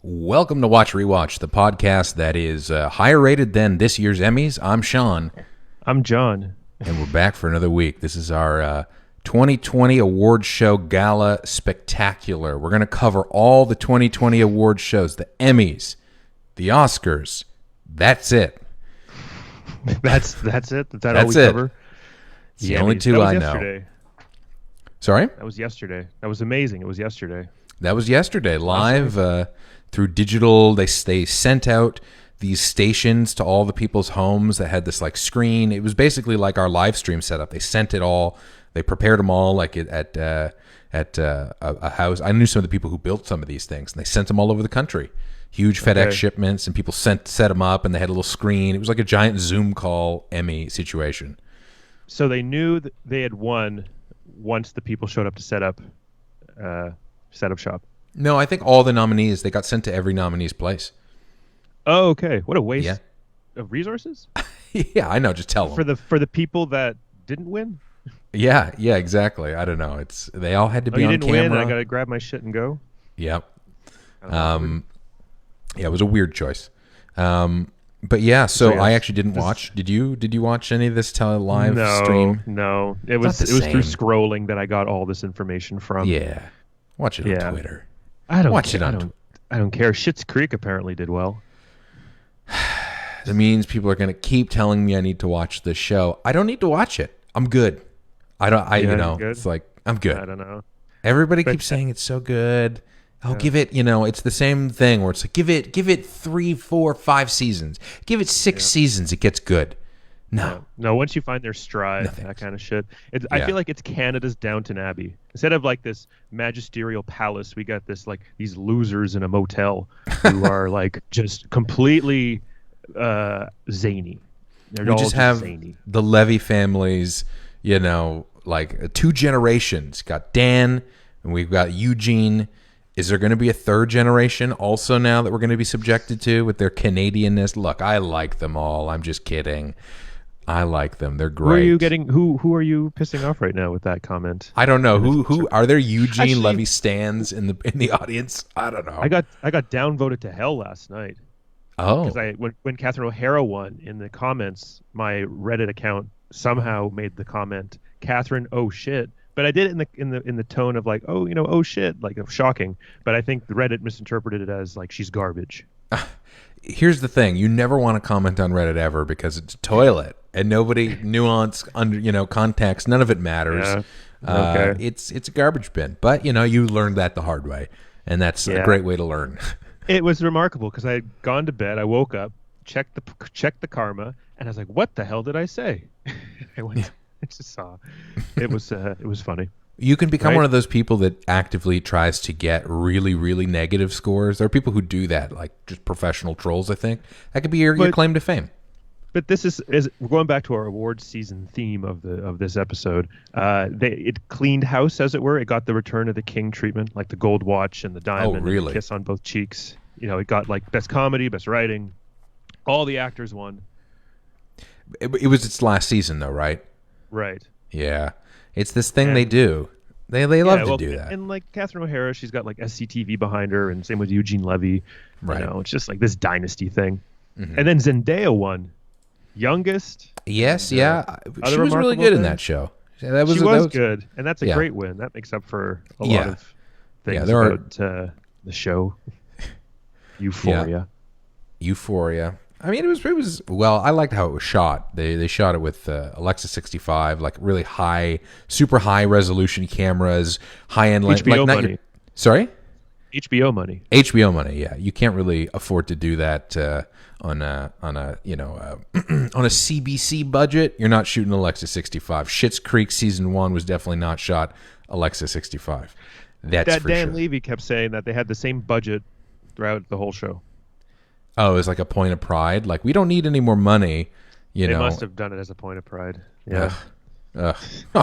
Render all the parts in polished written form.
Welcome to Watch Rewatch, the podcast that is higher rated than this year's Emmys. I'm Sean. I'm John. And we're back for another week. This is our 2020 award show gala spectacular. We're going to cover all the 2020 award shows, the Emmys, the Oscars. That's it. That's it? That's all we it. cover? It's the only two I know. Yesterday. Sorry? That was yesterday. That was amazing. It was yesterday. That was yesterday, live through digital. They sent out these stations to all the people's homes that had this like screen. It was basically like our live stream setup. They sent it all. They prepared them all like at a house. I knew some of the people who built some of these things, and they sent them all over the country. Huge FedEx shipments, and people set them up, and they had a little screen. It was like a giant Zoom call Emmy situation. So they knew that they had won once the people showed up to set up shop. No, I think all the nominees, they got sent to every nominee's place. Oh, okay. What a waste of resources. Yeah, I know. Just tell them. For the people that didn't win? Yeah, exactly. I don't know. They all had to be on camera. You didn't win, I got to grab my shit and go? Yep. Yeah, it was a weird choice. But yeah, so I actually didn't watch. Did you watch any of this live stream? No. It was through scrolling that I got all this information from. Yeah. Watch it on Twitter. I don't care. Schitt's Creek apparently did well. That means people are going to keep telling me I need to watch this show. I don't need to watch it. I'm good. It's like, I'm good. I don't know. Everybody keeps saying it's so good. Give it, it's the same thing where it's like, give it 3, 4, 5 seasons. Give it 6 seasons. It gets good. No, once you find their stride, that kind of shit. I feel like it's Canada's Downton Abbey. Instead of like this magisterial palace, we got this like these losers in a motel who are like just completely zany. We just have zany. The Levy families, like 2 generations. Got Dan and we've got Eugene. Is there going to be a 3rd generation also now that we're going to be subjected to with their Canadianness? Look, I like them all. I'm just kidding. I like them. They're great. Who are you pissing off right now with that comment? I don't know. Who are there Eugene Levy stands in the audience? I don't know. I got downvoted to hell last night. Oh. Because when Catherine O'Hara won, in the comments, my Reddit account somehow made the comment, Catherine, oh shit. But I did it in the tone of like, oh shit, like shocking. But I think Reddit misinterpreted it as like she's garbage. Here's the thing: you never want to comment on Reddit ever because it's a toilet and nobody nuance under context. None of it matters. Yeah. Okay. It's a garbage bin. But you learned that the hard way, and that's a great way to learn. It was remarkable because I had gone to bed. I woke up, checked the karma, and I was like, "What the hell did I say?" I just saw. It was funny. You can become one of those people that actively tries to get really, really negative scores. There are people who do that, like just professional trolls, I think. That could be your claim to fame. But this is we're going back to our awards season theme of this episode. It cleaned house, as it were. It got the Return of the King treatment, like the gold watch and the diamond and the kiss on both cheeks. It got like best comedy, best writing. All the actors won. It was its last season, though, right? Right. Yeah. It's this thing they do. They love to do that. And like Catherine O'Hara, she's got like SCTV behind her, and same with Eugene Levy. Right. It's just like this dynasty thing. Mm-hmm. And then Zendaya won. Youngest. Yes, yeah. She was really good in that show. She was good, and that's a great win. That makes up for a lot of things about the show. Euphoria. Euphoria. I mean, it was well. I liked how it was shot. They shot it with Alexa 65, like really high, super high resolution cameras, high end lens. HBO money. Sorry. HBO money. HBO money. Yeah, you can't really afford to do that on a on a CBC budget. You're not shooting Alexa 65. Schitt's Creek season 1 was definitely not shot Alexa 65. That's for Dan sure. Levy kept saying that they had the same budget throughout the whole show. Oh, it was like a point of pride. Like, we don't need any more money. They must have done it as a point of pride. Yeah. Ugh.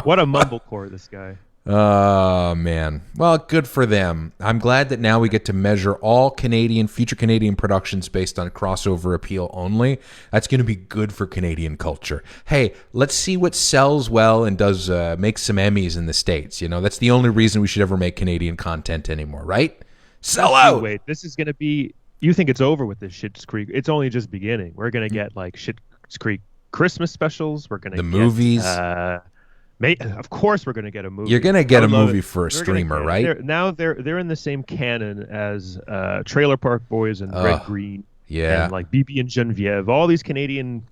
What a mumblecore, this guy. Oh, man. Well, good for them. I'm glad that now we get to measure all future Canadian productions based on crossover appeal only. That's going to be good for Canadian culture. Hey, let's see what sells well and does make some Emmys in the States. That's the only reason we should ever make Canadian content anymore, right? Sell out. Wait, this is gonna be. You think it's over with this Schitt's Creek? It's only just beginning. We're gonna get like Schitt's Creek Christmas specials. We're gonna the get, movies. Of course, we're gonna get a movie. You're gonna get a movie for a streamer, right? They're in the same canon as Trailer Park Boys and Red Green. Yeah, and like BB and Genevieve. All these Canadian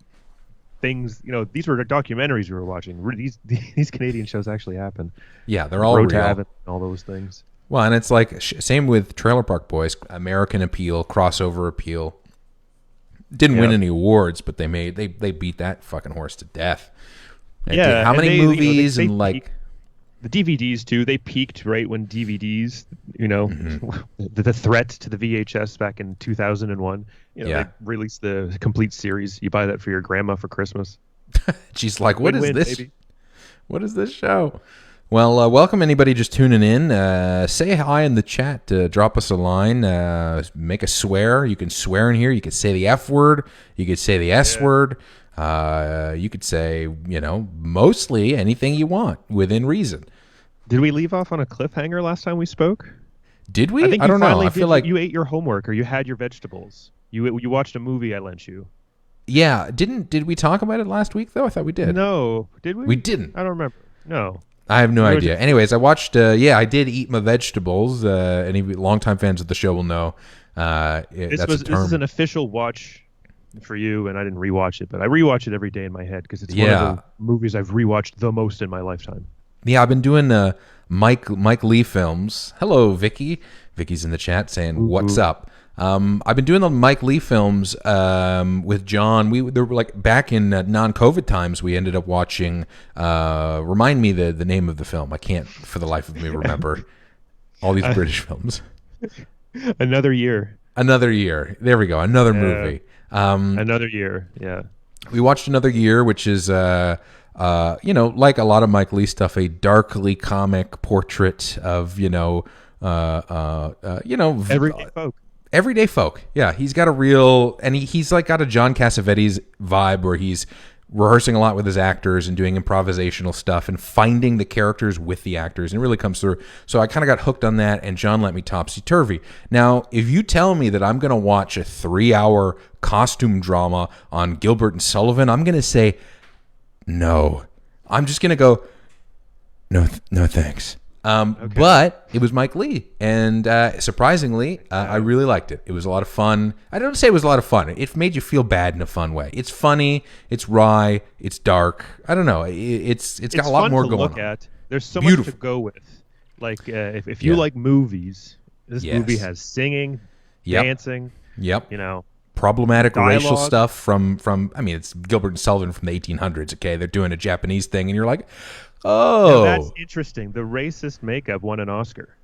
things. These were the documentaries we were watching. These Canadian shows actually happen. Yeah, they're all real. And all those things. Well, and it's like same with Trailer Park Boys, American appeal, crossover appeal. Didn't win any awards, but they beat that fucking horse to death. Yeah, how many movies and like the DVDs too? They peaked right when DVDs, the threat to the VHS back in 2001. They released the complete series. You buy that for your grandma for Christmas. She's like, "What is this? Baby. What is this show?" Well, welcome anybody just tuning in. Say hi in the chat. Drop us a line. Make a swear. You can swear in here. You can say the F word. You could say the S word. You could say, mostly anything you want within reason. Did we leave off on a cliffhanger last time we spoke? Did we? I don't know. I feel like you ate your homework or you had your vegetables. You watched a movie I lent you. Yeah. Did we talk about it last week, though? I thought we did. No. Did we? We didn't. I don't remember. No. I have no idea. Anyways, I watched, I did eat my vegetables. Any longtime fans of the show will know. This is an official watch for you, and I didn't rewatch it, but I rewatch it every day in my head because it's one of the movies I've rewatched the most in my lifetime. Yeah, I've been doing Mike Lee films. Hello, Vicky. Vicky's in the chat saying, "What's up?" I've been doing the Mike Lee films with John. They were like back in non-COVID times. We ended up watching. Remind me the name of the film. I can't for the life of me remember all these British films. Another Year. Another Year. There we go. Another movie. Another Year. Yeah. We watched Another Year, which is like a lot of Mike Lee stuff, a darkly comic portrait of everyday folk. Everyday folk. Yeah, he's got a real, and he's like got a John Cassavetes vibe where he's rehearsing a lot with his actors and doing improvisational stuff and finding the characters with the actors, and it really comes through. So I kind of got hooked on that, and John let me topsy-turvy. Now, if you tell me that I'm going to watch a 3-hour costume drama on Gilbert and Sullivan, I'm going to say no. I'm just going to go, no, thanks. Okay. But it was Mike Lee, and surprisingly, I really liked it. It was a lot of fun. I don't say it was a lot of fun. It made you feel bad in a fun way. It's funny. It's wry. It's dark. I don't know. It's got a lot more going on. There's so much to go with. Like if you like movies, this movie has singing, dancing. Yep. Problematic dialogue. Racial stuff from. I mean, it's Gilbert and Sullivan from the 1800s. Okay, they're doing a Japanese thing, and you're like, oh, now that's interesting. The racist makeup won an Oscar.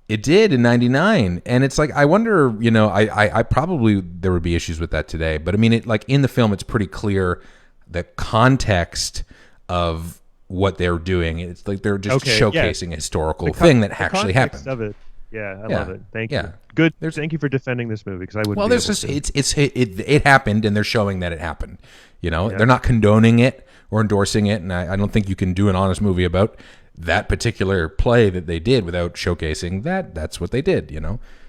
It did in '99, and it's like I wonder. I probably there would be issues with that today, but I mean, it like in the film, it's pretty clear the context of what they're doing. It's like they're just showcasing a historical thing that actually happened. Of it. Yeah, I love it. Thank you. Good. Thank you for defending this movie because I wouldn't. Well, there's just it happened, and they're showing that it happened. They're not condoning it or endorsing it, and I don't think you can do an honest movie about that particular play that they did without showcasing that that's what they did.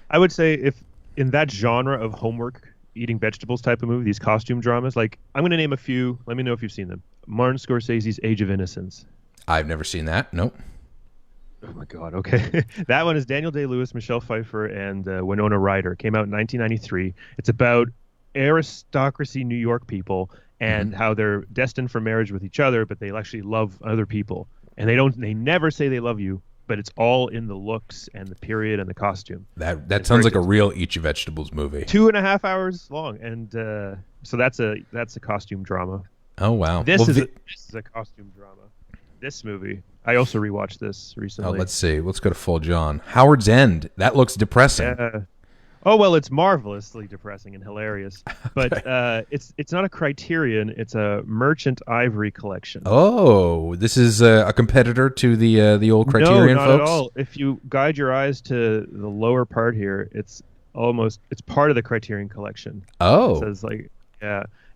I would say if in that genre of homework, eating vegetables type of movie, these costume dramas, like I'm going to name a few. Let me know if you've seen them. Martin Scorsese's Age of Innocence. I've never seen that. Nope. Oh my God. Okay. That one is Daniel Day-Lewis, Michelle Pfeiffer, and Winona Ryder. Came out in 1993. It's about aristocracy New York people and how they're destined for marriage with each other, but they actually love other people. And they never say they love you, but it's all in the looks and the period and the costume. That sounds like a real Eat Your Vegetables movie. 2.5 hours long. And so that's a costume drama. Oh, wow. This is a costume drama. This movie. I also rewatched this recently. Oh, let's see. Let's go to full John. Howard's End. That looks depressing. Yeah. Oh, well, it's marvelously depressing and hilarious. But it's not a Criterion. It's a Merchant Ivory collection. Oh, this is a competitor to the old Criterion folks? No, not at all. If you guide your eyes to the lower part here, it's part of the Criterion collection. Oh. It says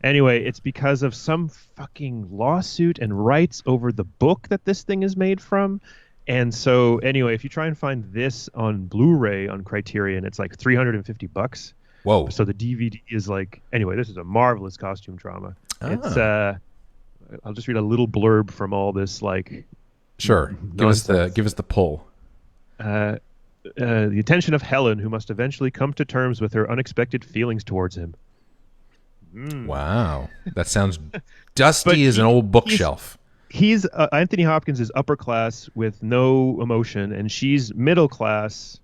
Anyway, it's because of some fucking lawsuit and rights over the book that this thing is made from. And so anyway, if you try and find this on Blu-ray on Criterion, it's like $350. Whoa. So the DVD is like, anyway, this is a marvelous costume drama. It's I'll just read a little blurb from all this, like, sure. Give us the pull. The attention of Helen, who must eventually come to terms with her unexpected feelings towards him. Wow, that sounds dusty as an old bookshelf. He's Anthony Hopkins is upper class with no emotion, and she's middle class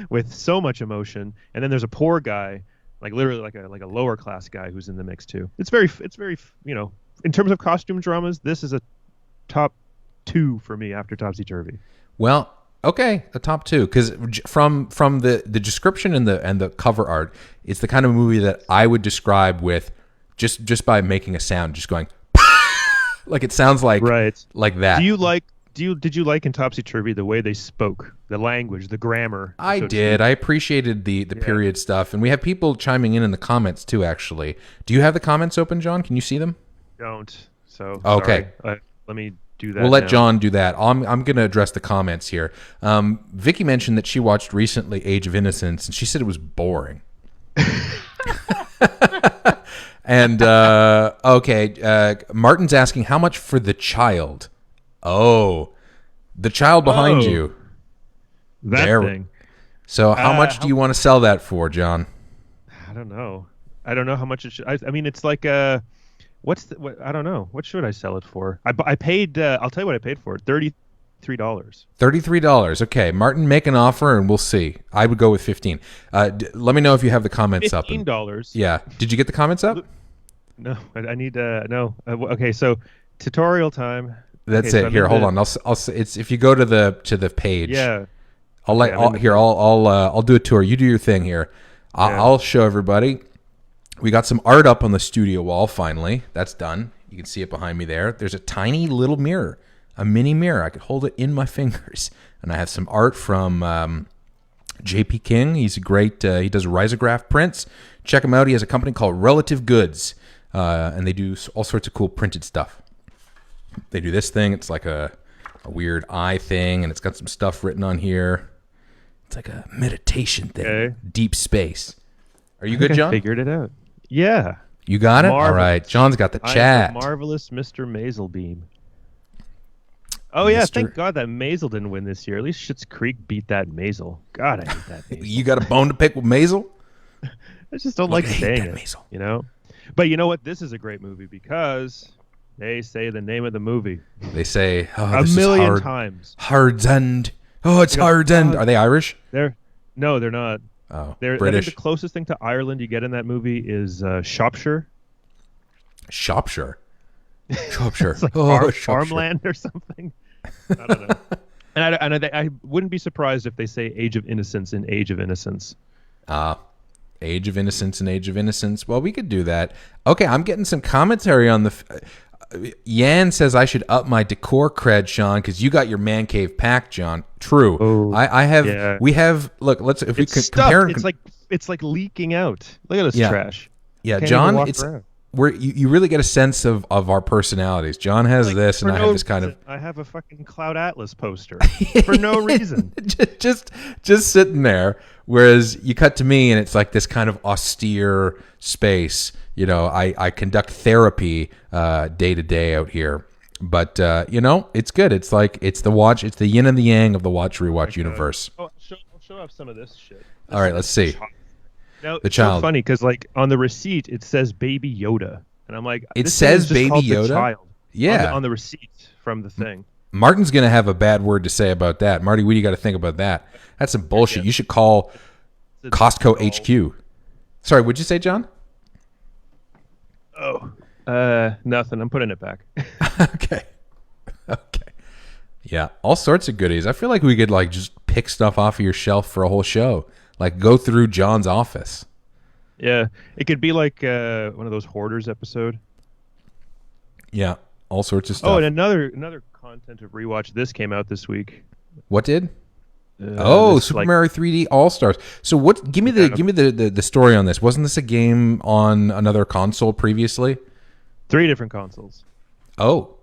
with so much emotion. And then there's a poor guy, like literally like a lower class guy who's in the mix too. It's very in terms of costume dramas, this is a top 2 for me after Topsy Turvy. Well, okay, a top 2, because from the description and the cover art, it's the kind of movie that I would describe with just by making a sound, just going like it sounds like like that. Did you like in Topsy Turvy the way they spoke, the language, the grammar? I did. I appreciated the period stuff, and we have people chiming in the comments too. Actually, do you have the comments open, John? Can you see them? Don't. So okay. Let me do that. We'll let John do that. I'm going to address the comments here. Vicky mentioned that she watched recently Age of Innocence, and she said it was boring. And Martin's asking how much for The Child. Oh, The Child behind you. That thing. So how much do you want to sell that for, John? I don't know how much it should. I mean, it's like I don't know. What should I sell it for? I paid. I'll tell you what I paid for it. $33. $33. Okay, Martin, make an offer and we'll see. I would go with 15. Let me know if you have the comments up. $15. Yeah. Did you get the comments up? No, I need no. Okay, so tutorial time. That's okay, it. So here, hold on. It's if you go to the page. Yeah. I'll do a tour. You do your thing here. I'll show everybody. We got some art up on the studio wall. Finally, that's done. You can see it behind me there. There's a tiny little mirror, a mini mirror. I could hold it in my fingers, and I have some art from J.P. King. He's a great. He does risograph prints. Check him out. He has a company called Relative Goods, and they do all sorts of cool printed stuff. They do this thing. It's like a weird eye thing, and it's got some stuff written on here. It's like a meditation thing. Okay. Deep space. Are you good, John? I figured it out. Yeah. You got it? Marvelous. All right. John's got the chat. Marvelous Mr. Maislebeam. Oh, yeah. Thank God that Maisel didn't win this year. At least Schitt's Creek beat that Maisel. God, I hate that Maisel. You got a bone to pick with Maisel? I just don't like saying it, Maisel. You know? But you know what? This is a great movie because they say the name of the movie. They say, a million times. Hard's End. Oh, it's Hard's End. Are they Irish? No, they're not. Oh, British. I think the closest thing to Ireland you get in that movie is Shropshire. Shropshire. It's like farmland or something. I don't know. And I wouldn't be surprised if they say Age of Innocence in Age of Innocence. Age of Innocence and Age of Innocence. Well, we could do that. Okay, I'm getting some commentary on the... Yan says I should up my decor cred, Sean, because you got your man cave packed, John. True. Oh, I have. Yeah. We have. Look, let's if we could compare. It's like leaking out. Look at this trash. Yeah, John. It's you really get a sense of our personalities. John has this, and I have this kind of. I have a fucking Cloud Atlas poster for no reason. just sitting there. Whereas you cut to me, and it's like this kind of austere space. You know, I conduct therapy day to day out here, but it's good. It's like it's the yin and the yang of the watch rewatch universe. I'll show off some of this shit. All right, let's see. Now, the child. It's so funny because like on the receipt it says Baby Yoda, and I'm like, it says Baby Yoda. The child yeah, on the receipt from the thing. Martin's gonna have a bad word to say about that. Marty, what do you got to think about that? That's some bullshit. You should call Costco HQ. Sorry, what'd you say, John? Oh, nothing. I'm putting it back. Okay. Yeah, all sorts of goodies. I feel like we could like just pick stuff off of your shelf for a whole show. Like go through John's office. Yeah, it could be like one of those hoarders episode. Yeah, all sorts of stuff. Oh, and another content of rewatch. This came out this week. What did? Super Mario 3D All Stars. So what? Give me the story on this. Wasn't this a game on another console previously? 3 different consoles. Oh,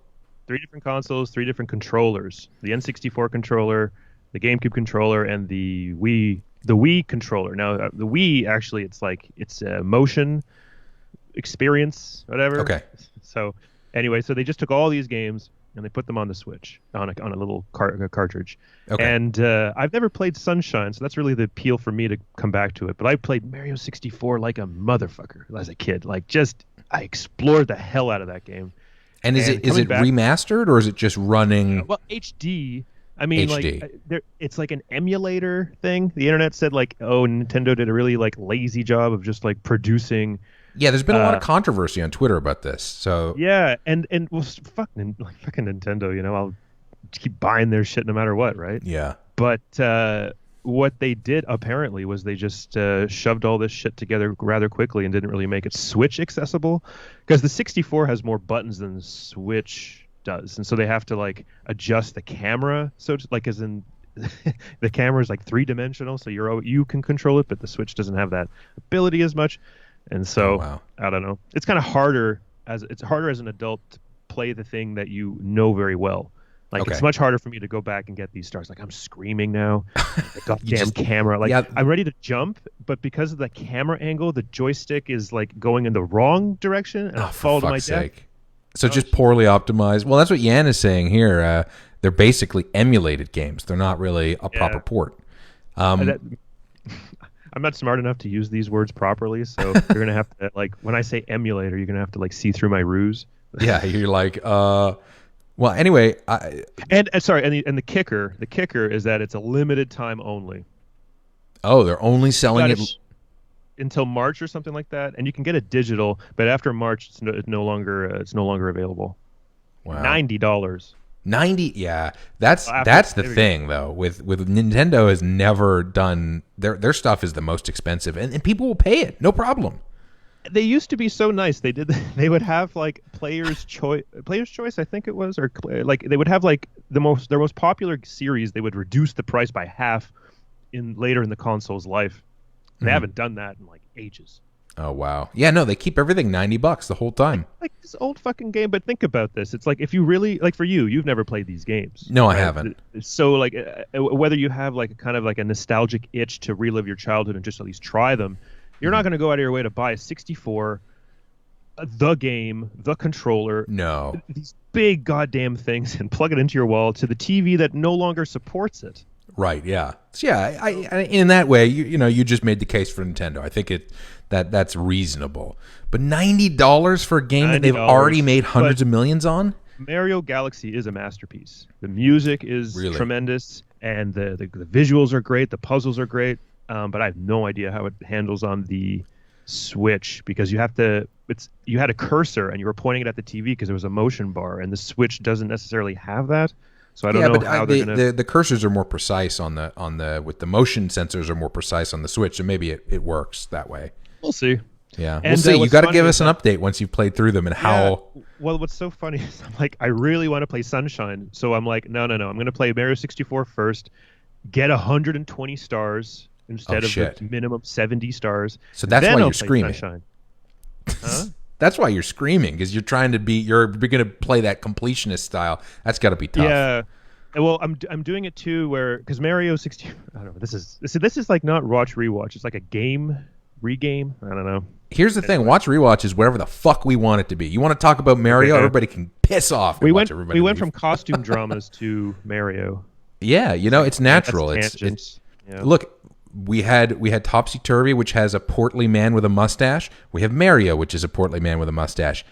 3 different consoles, 3 different controllers: the N64 controller, the GameCube controller, and the Wii controller. Now, the Wii actually, it's a motion experience, whatever. Okay. So anyway, so they just took all these games and they put them on the Switch on a little cartridge. Okay. And I've never played Sunshine, so that's really the appeal for me to come back to it. But I played Mario 64 like a motherfucker as a kid. I explored the hell out of that game. And is it remastered, or is it just running? Well, HD. I mean, HD. It's like an emulator thing. The internet said Nintendo did a really lazy job of just producing. Yeah, there's been a lot of controversy on Twitter about this. So yeah, and fucking Nintendo, I'll keep buying their shit no matter what, right? Yeah. But what they did apparently was they just shoved all this shit together rather quickly and didn't really make it Switch accessible, because the 64 has more buttons than the Switch does, and so they have to adjust the camera, so it's as in the camera is 3-dimensional, so you can control it, but the Switch doesn't have that ability as much. And so I don't know. It's kind of harder as an adult to play the thing that you know very well. It's much harder for me to go back and get these stars. I'm screaming now. The goddamn camera. I'm ready to jump, but because of the camera angle, the joystick is going in the wrong direction, and I fall to my death. So just poorly optimized. Well, that's what Yan is saying here. They're basically emulated games. They're not really a proper port. I'm not smart enough to use these words properly, so you're gonna have to when I say emulator, you're gonna have to see through my ruse. Yeah, you're well, anyway, and the kicker is that it's a limited time only. Oh, they're only selling it until March or something like that, and you can get it digital, but after March, it's no longer available. Wow. $90. 90, yeah. That's the thing though. With Nintendo has never done their stuff is the most expensive, and people will pay it, no problem. They used to be so nice. They would have player's choice, I think it was, or they would have their most popular series. They would reduce the price by half later in the console's life. They haven't done that in ages. Oh wow. Yeah, no, they keep everything $90 the whole time. This old fucking game, but think about this. It's if you really for you've never played these games. No, right? I haven't. So whether you have kind of a nostalgic itch to relive your childhood and just at least try them, you're not going to go out of your way to buy a 64, the game, the controller, these big goddamn things, and plug it into your wall to the TV that no longer supports it. Right. Yeah. So yeah. I in that way, you just made the case for Nintendo. I think that's reasonable. But $90 for a game that they've already made hundreds of millions on. Mario Galaxy is a masterpiece. The music is tremendous, and the visuals are great. The puzzles are great. But I have no idea how it handles on the Switch, because you had a cursor and you were pointing it at the TV because there was a motion bar, and the Switch doesn't necessarily have that. So I don't know how they're gonna. The cursors are more precise on the with the motion sensors are more precise on the Switch, so maybe it works that way. We'll see. Yeah, we'll see. You got to give us an update once you've played through them and how. Well, what's so funny is I really want to play Sunshine, so I'm no. I'm going to play Mario 64 first, get 120 stars instead of the minimum 70 stars. So that's why you're screaming. Huh? That's why you're screaming, because you're trying to you're going to play that completionist style. That's got to be tough. Yeah. Well, I'm doing it too, because Mario 60. I don't know. This is not watch rewatch. It's like a game regame. I don't know. Here's the thing: watch rewatch is whatever the fuck we want it to be. You want to talk about Mario? Everybody can piss off. We went from costume dramas to Mario. Yeah, it's natural. It's look. We had Topsy Turvy, which has a portly man with a mustache. We have Mario, which is a portly man with a mustache.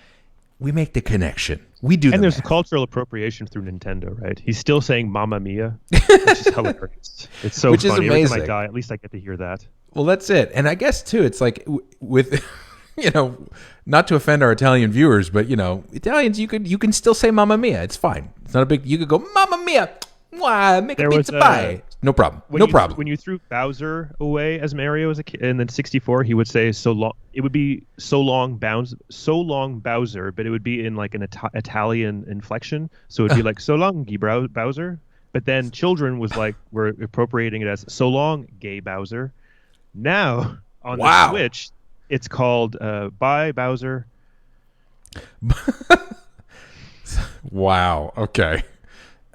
We make the connection. We do. And there's a cultural appropriation through Nintendo, right? He's still saying "Mamma Mia," which is hilarious. It's so which funny. Is amazing. Every time I die, at least I get to hear that. Well, that's it. And I guess too, it's with, not to offend our Italian viewers, but Italians, you can still say "Mamma Mia." It's fine. It's not a big. You could go "Mamma Mia." Why make a pizza pie? No problem. No problem. When you threw Bowser away as Mario as a kid, and then 64, he would say "so long." It would be "so long, Bowser," but it would be in an Italian inflection. So it would be "so long, Bowser." But then children were appropriating it as "so long, gay Bowser." Now on the Switch, it's called "Bye Bowser." Wow. Okay.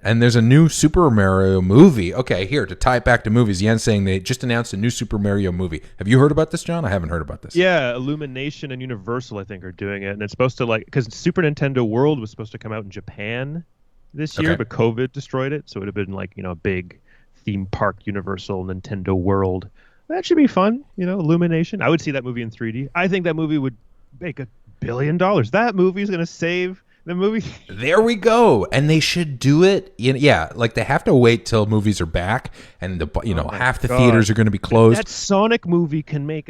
And there's a new Super Mario movie. Okay, here, to tie it back to movies, Yen's saying they just announced a new Super Mario movie. Have you heard about this, John? I haven't heard about this. Yeah, Illumination and Universal, I think, are doing it. And it's supposed to, because Super Nintendo World was supposed to come out in Japan this year, but COVID destroyed it. So it would have been, a big theme park, Universal, Nintendo World. That should be fun, Illumination. I would see that movie in 3D. I think that movie would make $1 billion. That movie is going to save the movie. There we go. And they should do it. Yeah, they have to wait till movies are back and half the theaters are going to be closed. That Sonic movie can make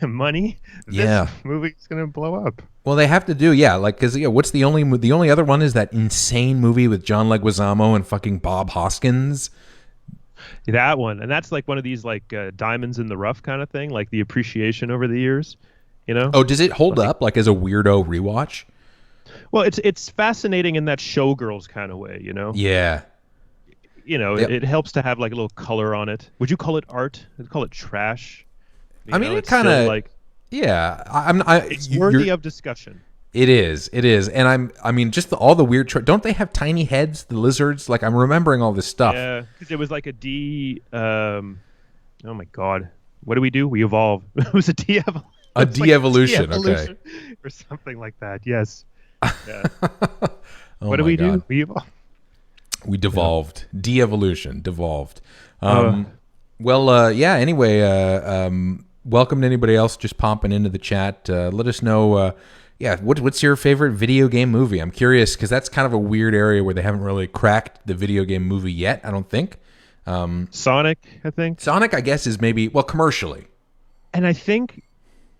money. This movie's going to blow up. Well, they have to do, because what's the only other one is that insane movie with John Leguizamo and fucking Bob Hoskins. That one, and that's one of these diamonds in the rough kind of thing, the appreciation over the years. Oh, does it hold up as a weirdo rewatch? Well, it's fascinating in that showgirls kind of way, Yeah. It helps to have a little color on it. Would you call it art? I'd call it trash. It kind of yeah. It's worthy of discussion. It is, and just all the weird. Don't they have tiny heads? The lizards. I'm remembering all this stuff. Yeah, because it was a de. Oh my god, what do we do? We evolve. It was a de-evolution. A de-evolution, okay, or something like that. Yes. Yeah. What do we do? We evolve. We devolved. Yeah. De-evolution. Devolved. Anyway, welcome to anybody else just popping into the chat. Let us know. What's your favorite video game movie? I'm curious because that's kind of a weird area where they haven't really cracked the video game movie yet. I don't think. Sonic, I think. Sonic, I guess, is maybe commercially. And I think.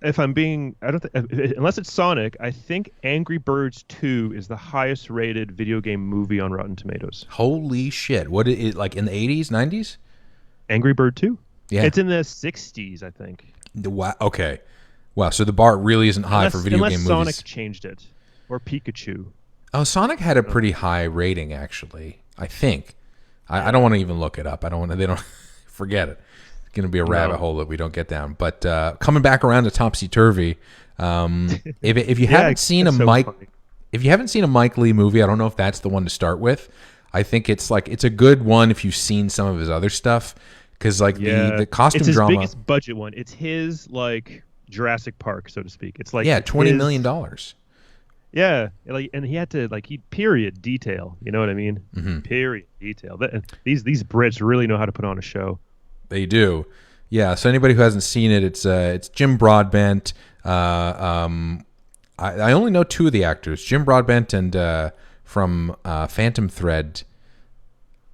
If I'm being, unless it's Sonic, I think Angry Birds 2 is the highest rated video game movie on Rotten Tomatoes. Holy shit. What is it, in the 80s, 90s? Angry Bird 2? Yeah. It's in the 60s, I think. Wow. Okay. Wow. So the bar really isn't high for video game movies. Unless Sonic changed it. Or Pikachu. Oh, Sonic had a pretty high rating, actually. I think. I don't want to even look it up. They don't forget it. Going to be a rabbit hole that we don't get down. But coming back around to Topsy Turvy, if you haven't seen if you haven't seen a Mike Leigh movie, I don't know if that's the one to start with. I think it's a good one if you've seen some of his other stuff because the costume drama. It's his biggest budget one. It's his Jurassic Park, so to speak. It's $20 million. Yeah, and he had to period detail. You know what I mean? Mm-hmm. Period detail. These Brits really know how to put on a show. They do, yeah. So anybody who hasn't seen it, it's Jim Broadbent. I only know two of the actors, Jim Broadbent and from Phantom Thread.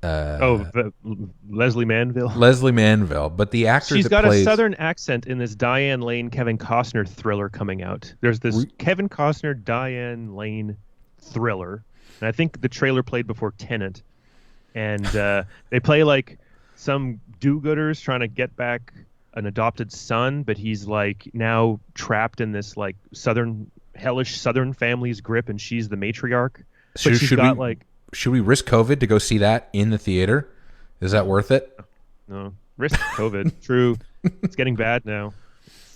Leslie Manville. Leslie Manville, but the actor she's got a southern accent in this Diane Lane Kevin Costner thriller coming out. There's this Kevin Costner Diane Lane thriller, and I think the trailer played before Tenet, and they play some do-gooders trying to get back an adopted son, but he's now trapped in this hellish southern family's grip, and she's the matriarch. So should we risk COVID to go see that in the theater? Is that worth it? No, risk COVID. True, it's getting bad now.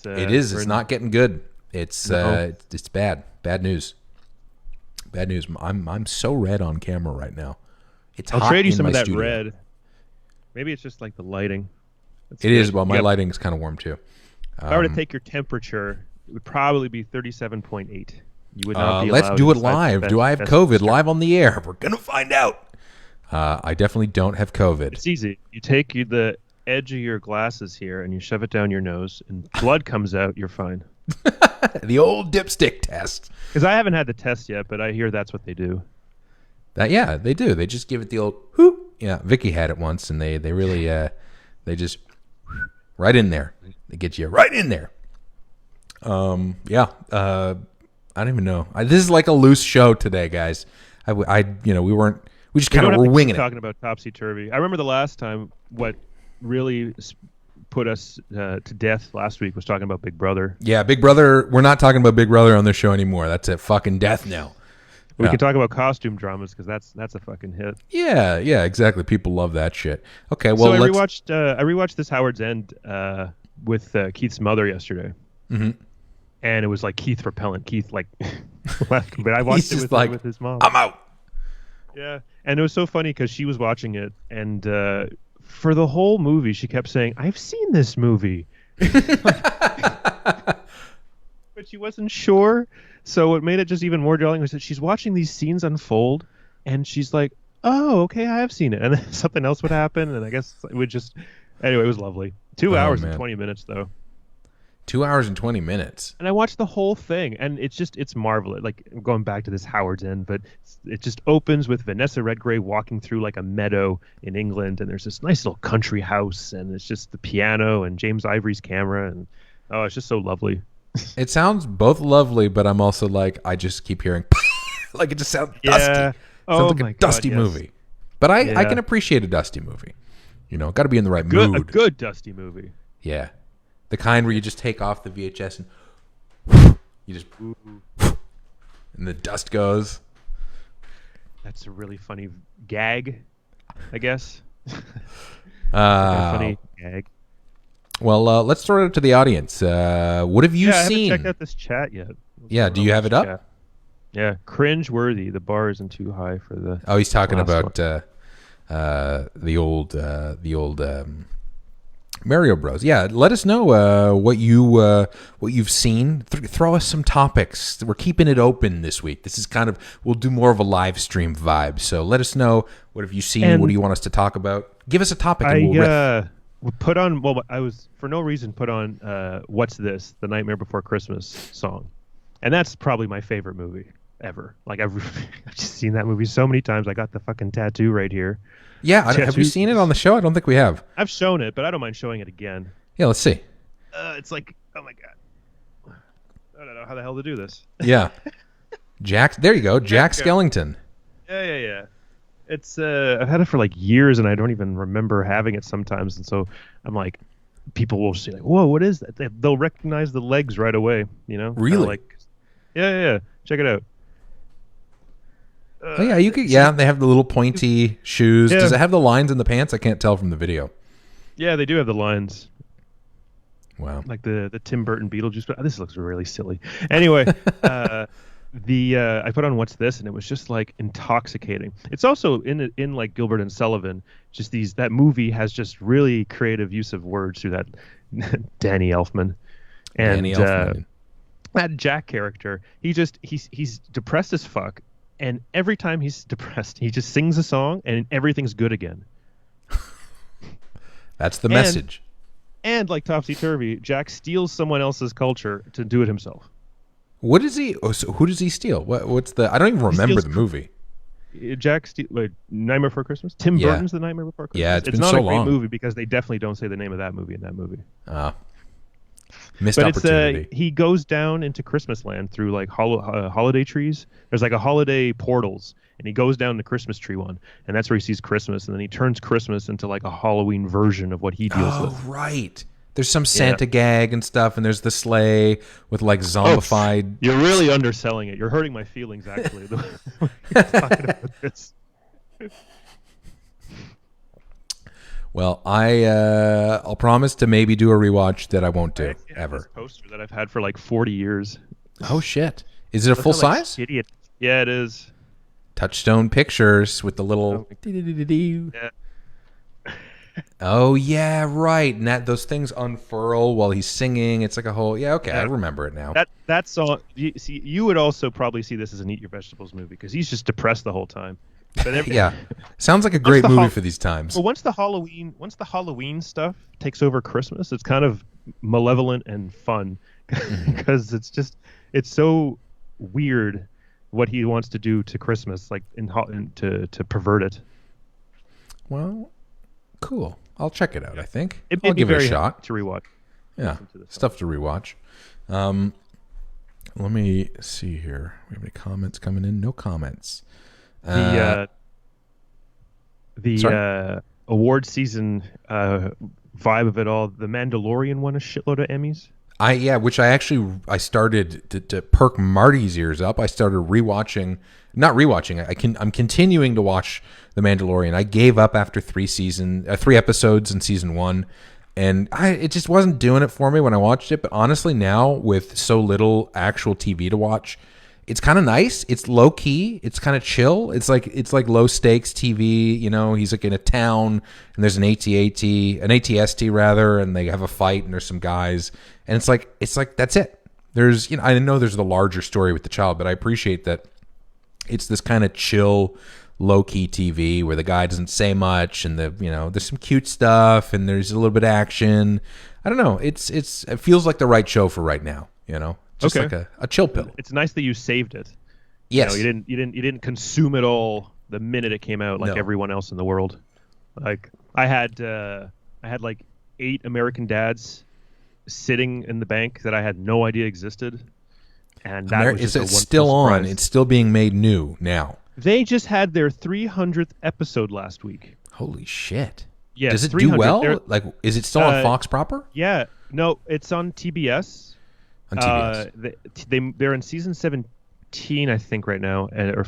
It is. It's not getting good. It's bad. Bad news. Bad news. I'm so red on camera right now. I'll trade you some of that red. Maybe it's just the lighting. It is. Well, my lighting is kind of warm too. If I were to take your temperature, it would probably be 37.8. You would not be allowed. Let's do it live. Do I have COVID live on the air? We're going to find out. I definitely don't have COVID. It's easy. You take the edge of your glasses here and you shove it down your nose and blood comes out. You're fine. The old dipstick test. Because I haven't had the test yet, but I hear that's what they do. Yeah, they do. They just give it the old whoop. Yeah, Vicky had it once, and they really they just right in there. They get you right in there. I don't even know. This is a loose show today, guys. We just kind of were winging it. Talking about Topsy Turvy. I remember the last time what really put us to death last week was talking about Big Brother. Yeah, Big Brother. We're not talking about Big Brother on this show anymore. That's a fucking death now. We can talk about costume dramas because that's a fucking hit. Yeah, exactly. People love that shit. Okay, well, so I rewatched this Howard's End with Keith's mother yesterday. Mm-hmm. and it was like Keith repellent. Keith like left, but I watched it with his mom. I'm out. Yeah, and it was so funny because she was watching it, and for the whole movie, she kept saying, "I've seen this movie," but she wasn't sure. So what made it just even more jarring was that she's watching these scenes unfold, and she's like, "Oh, okay, I have seen it," and then something else would happen, and I guess it would just. Anyway, it was lovely. 2 hours and 20 minutes though. 2 hours and 20 minutes. And I watched the whole thing, and it's marvelous. Like, going back to this Howard's End, but it just opens with Vanessa Redgrave walking through like a meadow in England, and there's this nice little country house, and it's just the piano and James Ivory's camera, and it's just so lovely. It sounds both lovely, but I'm also like, I just keep hearing like it just sounds dusty. Sounds like a dusty movie. But I can appreciate a dusty movie. You know, got to be in the right mood. A good dusty movie. Yeah. The kind where you just take off the VHS and you just and the dust goes. That's a really funny gag, I guess. Funny gag. Well, let's throw it out to the audience. What have you seen? I haven't checked out this chat yet. Do you have it up? Chat. Yeah, cringe worthy. The bar isn't too high for the. Oh, he's talking about the old Mario Bros. Yeah, let us know what you've seen. Throw us some topics. We're keeping it open this week. This is we'll do more of a live stream vibe. So let us know, what have you seen? And what do you want us to talk about? Give us a topic and we'll riff. Put on. Well, I was for no reason put on. What's this? The Nightmare Before Christmas song, and that's probably my favorite movie ever. Like I've just seen that movie so many times. I got the fucking tattoo right here. Yeah, have you seen it on the show? I don't think we have. I've shown it, but I don't mind showing it again. Yeah, let's see. It's like, oh my god, I don't know how the hell to do this. Yeah, Jack. There you go, Jack Skellington. Yeah. It's I've had it for like years, and I don't even remember having it sometimes. And so I'm like, people will say like, "Whoa, what is that?" They'll recognize the legs right away. You know, really? Like, yeah. Check it out. Oh yeah, you could. Yeah, they have the little pointy shoes. Yeah. Does it have the lines in the pants? I can't tell from the video. Yeah, they do have the lines. Wow. Like the Tim Burton Beetlejuice. But this looks really silly. Anyway, I put on What's This, and it was just like intoxicating. It's also in like Gilbert and Sullivan. Just that movie has just really creative use of words through that Danny Elfman. And Danny Elfman. That Jack character, he's depressed as fuck. And every time he's depressed, he just sings a song, and everything's good again. That's the message. And like Topsy Turvy, Jack steals someone else's culture to do it himself. What is he? Oh, so who does he steal? What's the? I don't even remember the movie. Jack Nightmare Before Christmas. Tim Burton's The Nightmare Before Christmas. Yeah, it's been not so a great long. movie because they definitely don't say the name of that movie in that movie. Missed but opportunity. He goes down into Christmas land through like holiday trees. There's like a holiday portals, and he goes down the Christmas tree one, and that's where he sees Christmas, and then he turns Christmas into like a Halloween version of what he deals with. Oh, right. There's some Santa gag and stuff, and there's the sleigh with like zombified. You're really underselling it. You're hurting my feelings, actually. Talking about this. Well, I'll promise to maybe do a rewatch that I won't do ever. This poster that I've had for like 40 years. Oh shit! Is it a full size? Yeah, it is. Touchstone Pictures with the little. Yeah. Oh yeah, right. And those things unfurl while he's singing. It's like a whole. Yeah, okay, I remember it now. That song. You would also probably see this as an Eat Your Vegetables movie because he's just depressed the whole time. But yeah, sounds like a great movie for these times. Well, once the Halloween stuff takes over Christmas, it's kind of malevolent and fun because it's so weird what he wants to do to Christmas, like to pervert it. Well, cool. I'll check it out. I think I'll give it a shot to rewatch. Yeah, stuff to rewatch. Let me see here. We have any comments coming in? No comments. The award season vibe of it all. The Mandalorian won a shitload of Emmys. Which I started to perk Marty's ears up. I started not rewatching. I'm continuing to watch The Mandalorian. I gave up after 3 episodes in season 1, And it just wasn't doing it for me when I watched it. But honestly, now with so little actual TV to watch, it's kind of nice. It's low key. It's kind of chill. It's like low stakes TV. You know, he's like in a town and there's an ATST rather, and they have a fight and there's some guys, and it's like that's it. There's, you know, I know there's the larger story with the child, but I appreciate that it's this kind of chill, low key TV where the guy doesn't say much, and there's some cute stuff and there's a little bit of action. I don't know. It feels like the right show for right now. You know. Just like a chill pill. It's nice that you saved it. Yes. You didn't consume it all the minute it came out like everyone else in the world. Like I had like 8 American Dads sitting in the bank that I had no idea existed. And that was just it's still on. It's still being made new now. They just had their 300th episode last week. Holy shit. Yeah. Does it do well? Like, is it still on Fox proper? Yeah. No, it's on TBS. On TBS. They're in season 17, I think, right now, or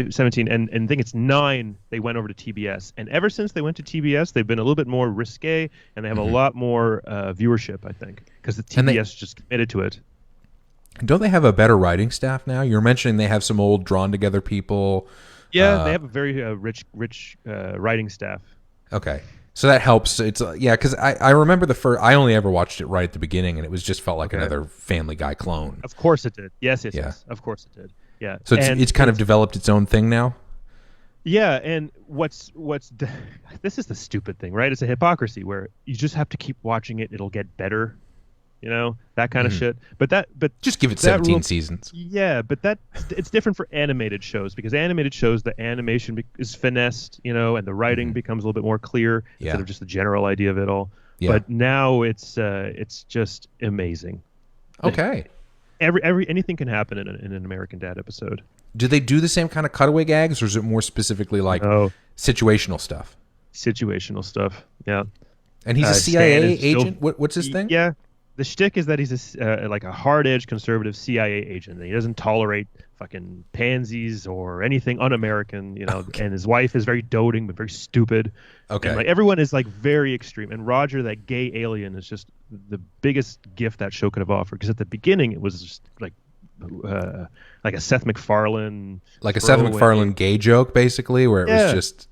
17, and I think it's 9. They went over to TBS, and ever since they went to TBS, they've been a little bit more risque, and they have a lot more viewership, I think, because the TBS just committed to it. Don't they have a better writing staff now? You were mentioning they have some old drawn together people. Yeah, they have a very rich writing staff. Okay. So that helps. It's because I remember I only ever watched it right at the beginning, and it just felt like another Family Guy clone. Of course it did. Yes. Of course it did. Yeah. So it's kind of developed its own thing now. Yeah, and this is the stupid thing, right? It's a hypocrisy where you just have to keep watching it; it'll get better. You know, that kind of shit. But just give it 17 seasons. Yeah, but it's different for animated shows, because animated shows, the animation is finessed, you know, and the writing becomes a little bit more clear instead of just the general idea of it all. Yeah. But now it's just amazing. Okay. Anything can happen in an American Dad episode. Do they do the same kind of cutaway gags, or is it more specifically like situational stuff? Situational stuff. Yeah. And he's a CIA agent. What's his thing? Yeah. The shtick is that he's like a hard-edged conservative CIA agent, and he doesn't tolerate fucking pansies or anything un-American, you know. Okay. And his wife is very doting but very stupid. Okay. And like everyone is like very extreme. And Roger, that gay alien, is just the biggest gift that show could have offered. Because at the beginning, it was just like a Seth MacFarlane, gay joke, basically, where it was just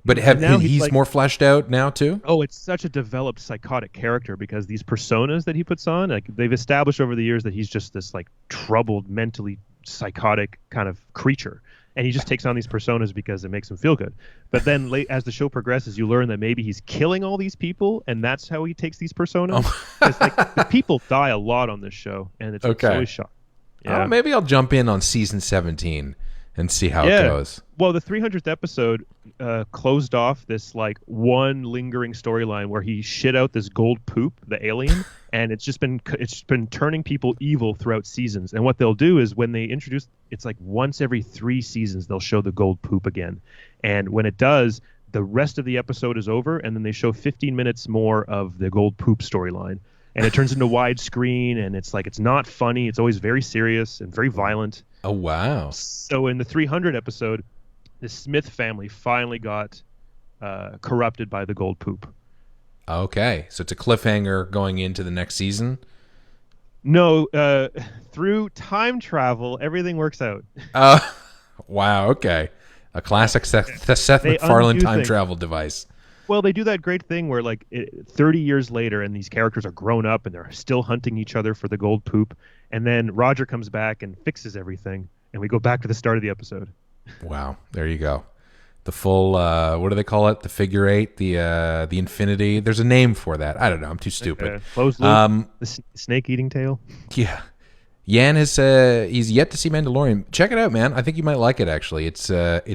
But he's like, more fleshed out now too? Oh, it's such a developed psychotic character, because these personas that he puts on, like they've established over the years that he's just this like troubled, mentally psychotic kind of creature. And he just takes on these personas because it makes him feel good. But then as the show progresses, you learn that maybe he's killing all these people, and that's how he takes these personas. It's like the people die a lot on this show, and it's always shocking. Yeah. Maybe I'll jump in on season 17 and see how it goes. Well, the 300th episode closed off this like one lingering storyline where he shit out this gold poop, the alien, and it's been turning people evil throughout seasons. And what they'll do is when they introduce, it's like once every 3 seasons they'll show the gold poop again, and when it does, the rest of the episode is over, and then they show 15 minutes more of the gold poop storyline. And it turns into widescreen, and it's like, it's not funny. It's always very serious and very violent. Oh, wow. So in the 300 episode, the Smith family finally got corrupted by the gold poop. Okay. So it's a cliffhanger going into the next season? No. Through time travel, everything works out. Wow. Okay. A classic Seth MacFarlane time travel device. Well, they do that great thing where, like, 30 years later, and these characters are grown up, and they're still hunting each other for the gold poop. And then Roger comes back and fixes everything, and we go back to the start of the episode. Wow, there you go. The full, what do they call it? The figure 8, the infinity. There's a name for that. I don't know. I'm too stupid. Closed loop, the snake eating tail. Yeah. Yan has he's yet to see Mandalorian. Check it out, man. I think you might like it. Actually, it's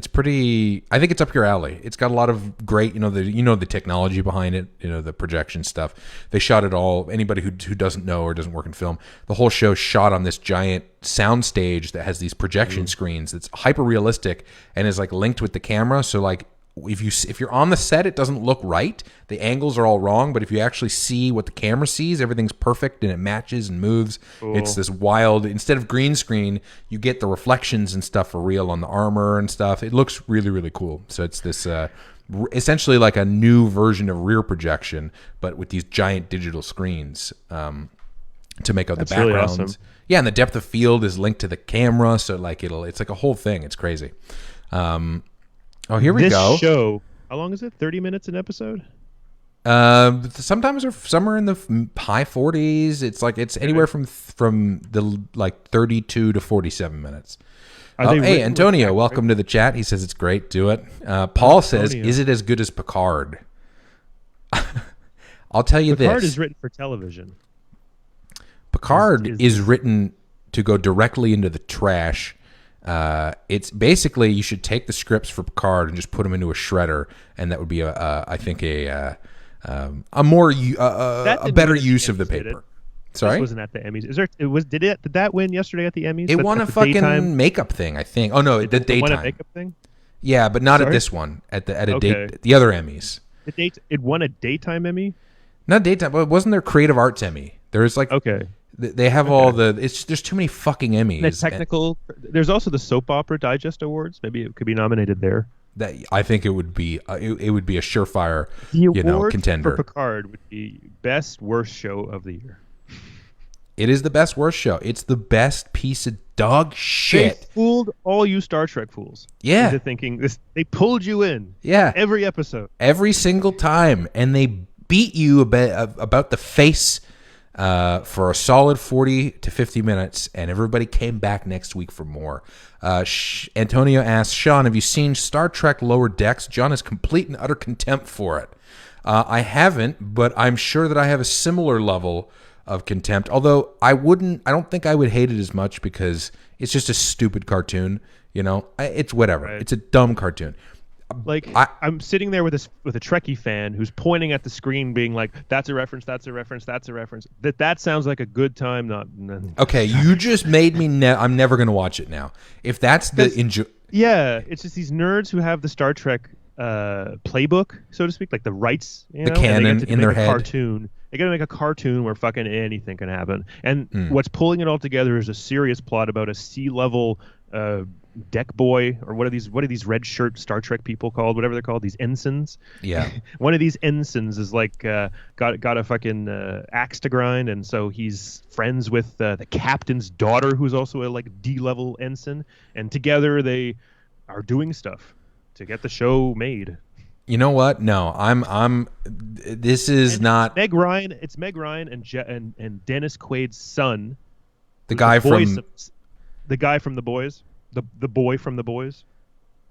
pretty. I think it's up your alley. It's got a lot of great, the technology behind it. The projection stuff. They shot it all. Anybody who doesn't know or doesn't work in film, the whole show shot on this giant sound stage that has these projection screens. That's hyper realistic and is like linked with the camera. So like if you're on the set, it doesn't look right. The angles are all wrong, but if you actually see what the camera sees, everything's perfect and it matches and moves. Cool. It's this wild, instead of green screen, you get the reflections and stuff for real on the armor and stuff. It looks really, really cool. So it's this essentially like a new version of rear projection, but with these giant digital screens to make out the backgrounds. Really awesome. Yeah, and the depth of field is linked to the camera, so like it's like a whole thing. It's crazy. Oh, here we go. This show, how long is it? 30 minutes an episode? Sometimes some are in the high 40s. It's like it's anywhere from the like 32 to 47 minutes. Hey, Antonio, welcome to the chat. He says it's great. Do it. Paul says, is it as good as Picard? I'll tell you Picard this. is written for television. Picard is written to go directly into the trash. It's basically you should take the scripts for Picard and just put them into a shredder, and that would be I think a better use of the paper. Sorry, this wasn't at the Emmys. Did that win yesterday at the Emmys? It won a fucking daytime makeup thing, I think. Oh no, the daytime. Won a makeup thing. Yeah, but not at this one. At a date, the other Emmys. It won a daytime Emmy. Not daytime, but wasn't there Creative Arts Emmy? There's like They have all the. There's too many fucking Emmys. The technical. There's also the Soap Opera Digest Awards. Maybe it could be nominated there. That I think it would be. It would be a surefire. The award contender for Picard would be best worst show of the year. It is the best worst show. It's the best piece of dog shit. They fooled all you Star Trek fools. Yeah. Into thinking this. They pulled you in. Yeah. Every episode. Every single time, and they beat you about the face. For a solid 40 to 50 minutes, and everybody came back next week for more. Antonio asks, Sean, have you seen Star Trek Lower Decks? John has complete and utter contempt for it. I haven't, but I'm sure that I have a similar level of contempt, although I don't think I would hate it as much because it's just a stupid cartoon. It's whatever. Right. It's a dumb cartoon. Like I'm sitting there with a Trekkie fan who's pointing at the screen, being like, "That's a reference. That's a reference. That's a reference." That sounds like a good time. Okay, you just made me. I'm never gonna watch it now. If that's the yeah, it's just these nerds who have the Star Trek playbook, so to speak, like the rights, the canon in their head. Cartoon. They got to make a cartoon where fucking anything can happen, and what's pulling it all together is a serious plot about a sea level. Deck boy, or what are these red shirt Star Trek people called? Whatever they're called, these ensigns. Yeah. One of these ensigns is like got a fucking axe to grind, and so he's friends with the captain's daughter, who's also a like D-level ensign, and together they are doing stuff to get the show made. You know what? No, I'm. This is not Meg Ryan. It's Meg Ryan and Dennis Quaid's son, the guy from The Boys. The boy from The Boys.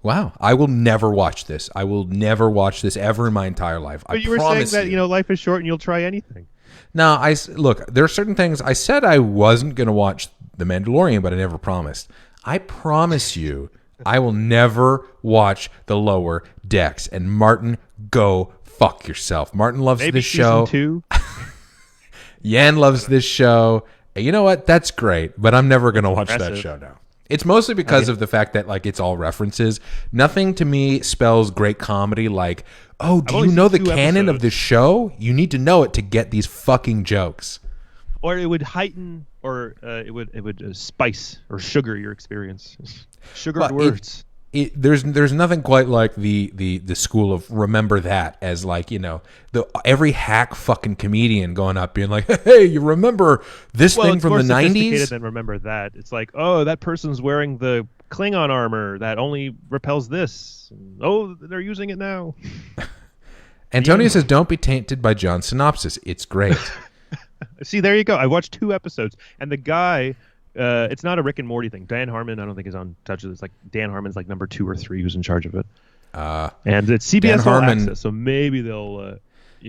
Wow, I will never watch this. I will never watch this ever in my entire life. But you were saying that life is short and you'll try anything. No, look. There are certain things. I said I wasn't going to watch The Mandalorian, but I never promised. I promise you, I will never watch The Lower Decks. And Martin, go fuck yourself. Martin loves this show. Season 2. Yan loves this show. And you know what? That's great, but I'm never going to watch that show now. It's mostly because of the fact that like it's all references. Nothing to me spells great comedy like, oh, do you know the canon of this show? You need to know it to get these fucking jokes. Or it would heighten, or it would spice or sugar your experience. Sugared words. There's nothing quite like the school of remember that as like every hack fucking comedian going up being like, hey, you remember this thing from the 90s? Than remember that. It's like, oh, that person's wearing the Klingon armor that only repels this. Oh, they're using it now. Antonio says, don't be tainted by John's synopsis. It's great. See, there you go. I watched 2 episodes, and the guy. It's not a Rick and Morty thing. Dan Harmon, I don't think is on touch with it. It's like Dan Harmon's like number 2 or 3 who's in charge of it. And it's CBS All Access, so maybe they'll,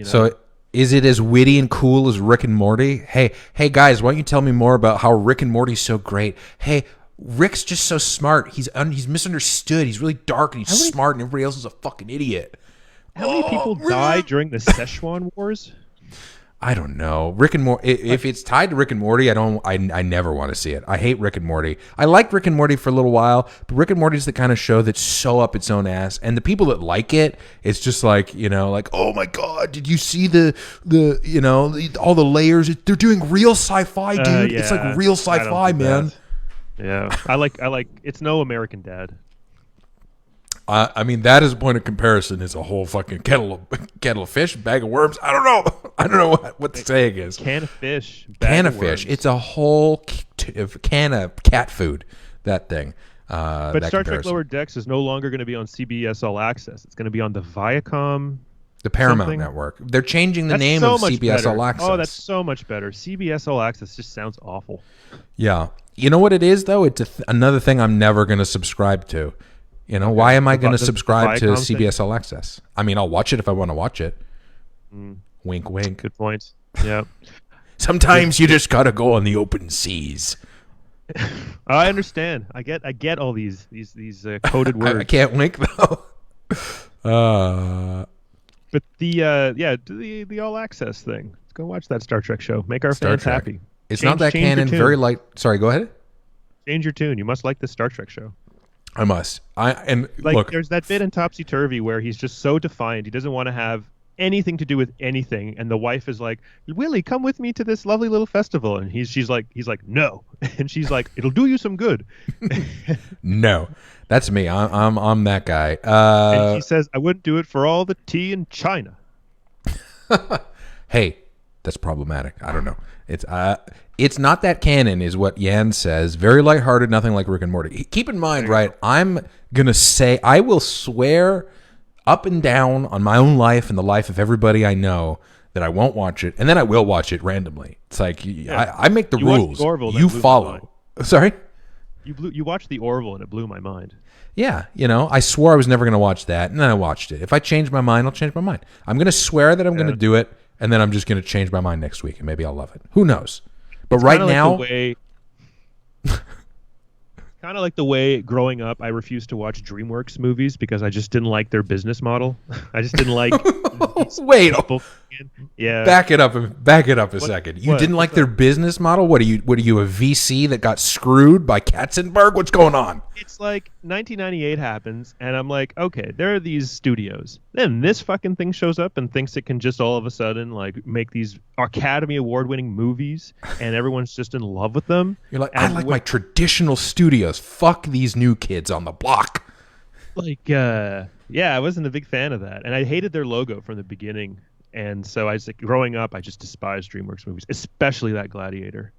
So is it as witty and cool as Rick and Morty? Hey guys, why don't you tell me more about how Rick and Morty's so great? Hey, Rick's just so smart. He's misunderstood. He's really dark and he's smart, and everybody else is a fucking idiot. How many people died during the Szechuan Wars? I don't know. Rick and Morty. If it's tied to Rick and Morty, I never want to see it. I hate Rick and Morty. I liked Rick and Morty for a little while, but Rick and Morty is the kind of show that's so up its own ass, and the people that like it, it's just like, like, oh my god, did you see the all the layers? They're doing real sci-fi, dude. It's like real sci-fi, man. Yeah, I like. It's no American Dad. I mean, that as a point of comparison is a whole fucking kettle of fish, bag of worms. I don't know. I don't know what the saying is. Can of fish. Can of fish. It's a whole can of cat food, that thing. But that Star Trek Lower Decks is no longer going to be on CBS All Access. It's going to be on the Viacom. The Paramount Network. They're changing the name of CBS All Access. Oh, that's so much better. CBS All Access just sounds awful. Yeah. You know what it is, though? It's another thing I'm never going to subscribe to. Why am I going to subscribe to CBS All Access? I mean, I'll watch it if I want to watch it. Wink, wink. Good point. Yeah. Sometimes you just got to go on the open seas. I understand. I get all these coded words. I can't wink though. But the All Access thing. Let's go watch that Star Trek show. Make our fans happy. It's not that canon. Very light. Sorry, go ahead. Change your tune. You must like this Star Trek show. I must. Look, there's that bit in Topsy Turvy where he's just so defiant. He doesn't want to have anything to do with anything, and the wife is like, Willie, come with me to this lovely little festival, and he's like no, and she's like, it'll do you some good. No, that's me. I'm that guy. And he says, I wouldn't do it for all the tea in China. Hey, that's problematic. I don't know. It's not that canon, is what Yan says. Very lighthearted, nothing like Rick and Morty. Keep in mind, right? I'm gonna say I will swear up and down on my own life and the life of everybody I know that I won't watch it, and then I will watch it randomly. It's like I make the rules. You follow. Sorry. You watched the Orville and it blew my mind. Yeah, I swore I was never going to watch that, and then I watched it. If I change my mind, I'll change my mind. I'm going to swear that I'm going to do it, and then I'm just going to change my mind next week, and maybe I'll love it. Who knows? But it's right now... Kind of like the way growing up I refused to watch DreamWorks movies because I just didn't like their business model. I just didn't like... Wait. Yeah. Back it up a second. You didn't like their business model? What are you a VC that got screwed by Katzenberg? What's going on? It's like 1998 happens and I'm like, okay, there are these studios. Then this fucking thing shows up and thinks it can just all of a sudden like make these Academy Award-winning movies and everyone's just in love with them. You're like, I like my traditional studios. Fuck these new kids on the block. Like, yeah, I wasn't a big fan of that. And I hated their logo from the beginning. And so I was like, growing up, I just despised DreamWorks movies, especially that Gladiator.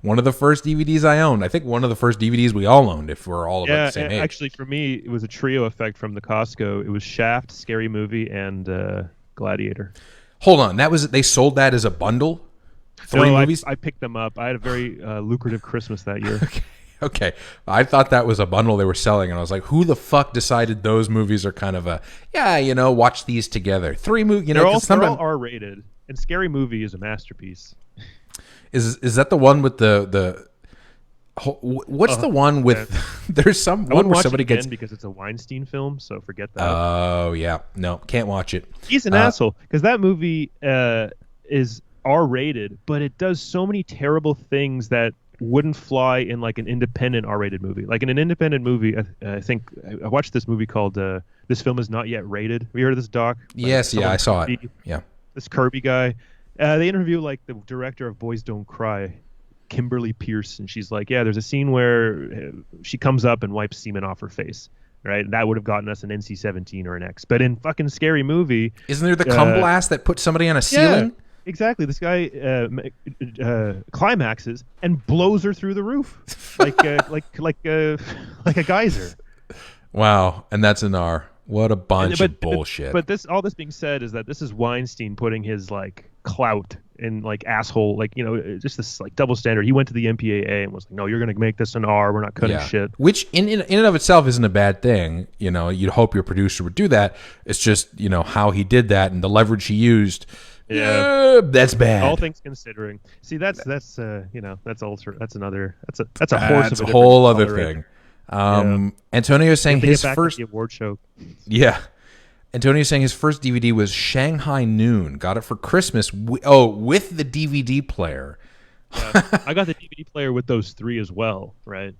One of the first DVDs I owned. I think one of the first DVDs we all owned, if we're all about the same age. Actually, for me, it was a trio effect from the Costco. It was Shaft, Scary Movie, and Gladiator. Hold on. They sold that as a bundle? Three movies? I picked them up. I had a very lucrative Christmas that year. Okay. I thought that was a bundle they were selling, and I was like, who the fuck decided those movies are kind of watch these together? Three movies, they're all R-rated, and Scary Movie is a masterpiece. Is that the one with the what's the one with there's some one where somebody gets because it's a Weinstein film, so forget that. Oh yeah. No, can't watch it. He's an asshole because that movie is R-rated, but it does so many terrible things that wouldn't fly in like an independent R-rated movie. Like in an independent movie, I think I watched this movie called This Film Is Not Yet Rated. Have you heard of this doc? Yes, I saw it. Yeah. This Kirby guy. They interview like the director of Boys Don't Cry, Kimberly Pierce, and she's like, yeah, there's a scene where she comes up and wipes semen off her face. Right? And that would have gotten us an NC-17 or an X. But in fucking Scary Movie... Isn't there the cum blast that puts somebody on a ceiling? Yeah. Exactly. This guy climaxes and blows her through the roof like a geyser. Wow, and that's an R. What a bunch of bullshit. But all this being said is that this is Weinstein putting his like clout and like asshole, like, just this like double standard. He went to the MPAA and was like, no, you're going to make this an R. We're not cutting shit. Which in and of itself isn't a bad thing. You'd hope your producer would do that. It's just, how he did that and the leverage he used. Yeah, that's bad. All things considering. See, that's a whole other thing. Antonio is saying his first award show. Yeah. Antonio's saying his first DVD was Shanghai Noon. Got it for Christmas. With the DVD player. Yeah. I got the DVD player with those 3 as well, right?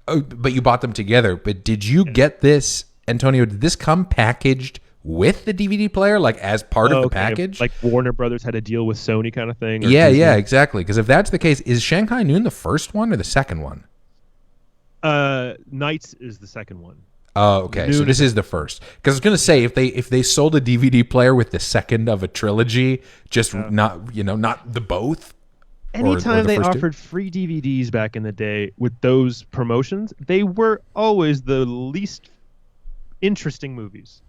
Oh, but you bought them together. But did you get this, Antonio? Did this come packaged with the DVD player, like as part of the package? Like Warner Brothers had a deal with Sony kind of thing? Yeah, exactly. Because if that's the case, is Shanghai Noon the first one or the second one? Nights is the second one. Oh, okay. So this is the first. Because I was gonna say if they sold a DVD player with the second of a trilogy, just not the both. Anytime they offered free DVDs back in the day with those promotions, they were always the least interesting movies.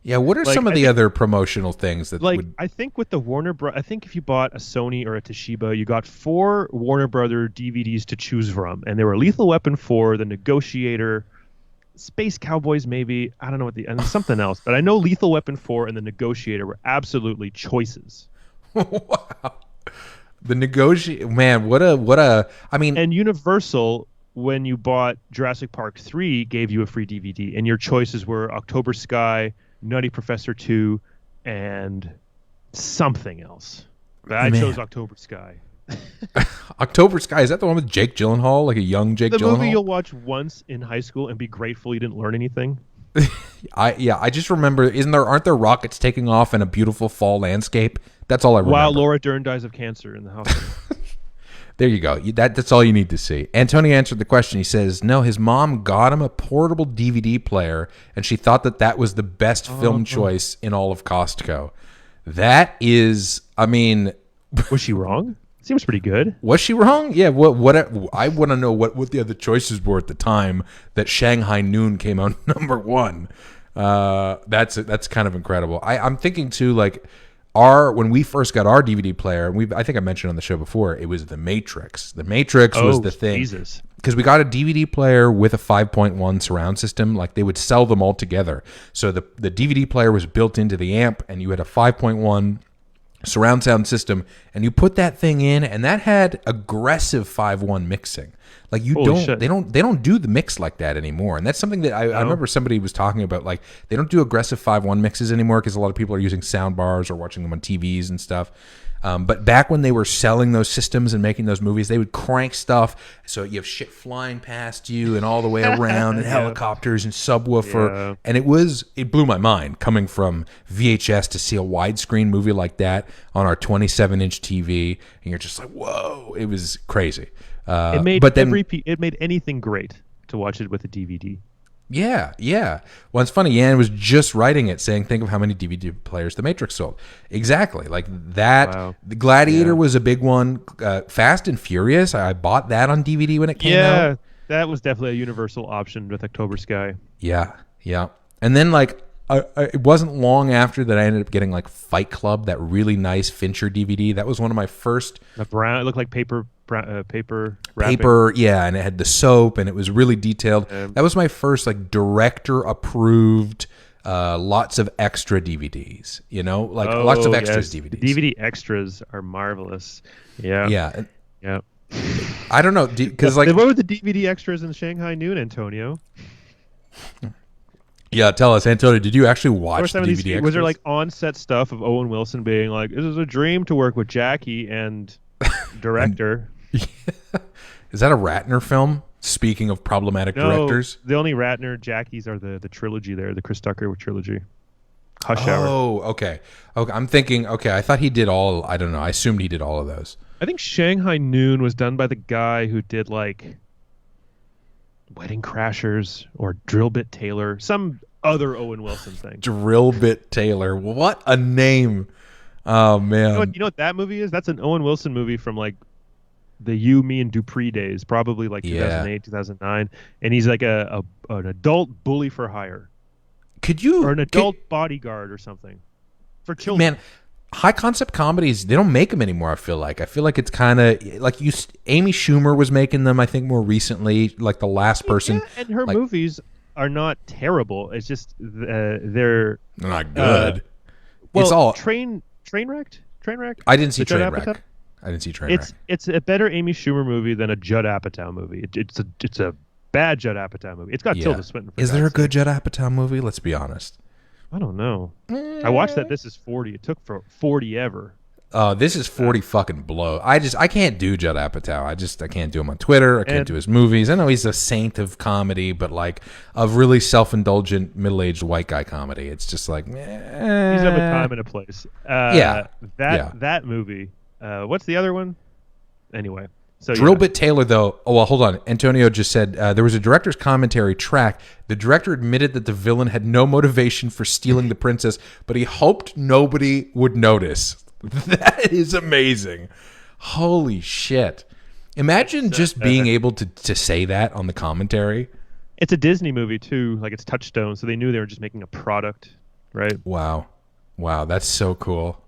Yeah, what are some of the other promotional things that I think with the I think if you bought a Sony or a Toshiba, you got 4 Warner Brother DVDs to choose from, and they were Lethal Weapon 4, The Negotiator, Space Cowboys maybe, I don't know and something else, but I know Lethal Weapon 4 and The Negotiator were absolutely choices. Wow. The Negotiator, man, what a I mean, and Universal, when you bought Jurassic Park 3, gave you a free DVD, and your choices were October Sky, Nutty Professor 2, and something else. But I chose October Sky. October Sky, is that the one with Jake Gyllenhaal, like a young Jake Gyllenhaal? The movie you'll watch once in high school and be grateful you didn't learn anything. I just remember, aren't there rockets taking off in a beautiful fall landscape? That's all I remember. While Laura Dern dies of cancer in the hospital. There you go. That's all you need to see. Antonio answered the question. He says, no, his mom got him a portable DVD player, and she thought that was the best film choice in all of Costco. That is, I mean... Was she wrong? Seems pretty good. Was she wrong? Yeah. What I want to know what the other choices were at the time that Shanghai Noon came out number 1. That's kind of incredible. I'm thinking too, like when we first got our DVD player, I think I mentioned on the show before, it was The Matrix. The Matrix was the thing. Jesus. Because we got a DVD player with a 5.1 surround system. Like they would sell them all together. So the DVD player was built into the amp, and you had a 5.1 surround sound system, and you put that thing in, and that had aggressive 5.1 mixing. Like they don't do the mix like that anymore, and that's something that I remember somebody was talking about. Like they don't do aggressive 5.1 mixes anymore because a lot of people are using sound bars or watching them on TVs and stuff. But back when they were selling those systems and making those movies, they would crank stuff so you have shit flying past you and all the way around and helicopters and subwoofer. And it blew my mind coming from VHS to see a widescreen movie like that on our 27-inch TV. And you're just like, whoa, it was crazy. It made anything great to watch it with a DVD. Yeah. Well, it's funny. Yan was just writing it, saying, "Think of how many DVD players The Matrix sold." Exactly, like that. Wow. The Gladiator was a big one. Fast and Furious. I bought that on DVD when it came out. Yeah, that was definitely a universal option with October Sky. Yeah. And then it wasn't long after that I ended up getting like Fight Club, that really nice Fincher DVD. That was one of my first. It looked like paper wrapping. And it had the soap, and it was really detailed. That was my first like director approved, lots of extra DVDs. Lots of extras DVDs. DVD extras are marvelous. Yeah. I don't know because what were the DVD extras in Shanghai Noon, Antonio? Yeah, tell us, Antonio, did you actually watch the DVD extras? Was there like on-set stuff of Owen Wilson being like, "This is a dream to work with Jackie and director"? Is that a Ratner film? Speaking of problematic directors, the only Ratner Jackies are the trilogy there, the Chris Tucker trilogy. Hush Hour. Oh, okay. I'm thinking. Okay, I thought he did all. I don't know. I assumed he did all of those. I think Shanghai Noon was done by the guy who did like Wedding Crashers or Drill Bit Taylor, some other Owen Wilson thing. Drill Bit Taylor. What a name. Oh, man. You know what that movie is? That's an Owen Wilson movie from like the You, Me, and Dupree days, probably like 2008, 2009. And he's like an adult bully for hire. Or an adult bodyguard or something for children. Man, high concept comedies, they don't make them anymore, I feel like it's kind of like Amy Schumer was making them, I think, more recently, like The Last Person. And her movies are not terrible. It's just they're not good. It's all Trainwreck. I didn't see Trainwreck. It's a better Amy Schumer movie than a Judd Apatow movie. It's a bad Judd Apatow movie. It's got Tilda Swinton. Is there a good Judd Apatow movie? Let's be honest. I don't know. I watched that. This is 40. It took for 40 ever. This is 40 fucking blow. I can't do Judd Apatow. I can't do him on Twitter. I can't do his movies. I know he's a saint of comedy, but like of really self-indulgent middle-aged white guy comedy. It's just like, he's of a time and a place. That movie. What's the other one? Anyway. So Drillbit Taylor, though. Oh, well, hold on. Antonio just said there was a director's commentary track. The director admitted that the villain had no motivation for stealing the princess, but he hoped nobody would notice. That is amazing. Holy shit. Imagine just being able to say that on the commentary. It's a Disney movie, too. Like, it's Touchstone, so they knew they were just making a product, right? Wow. That's so cool.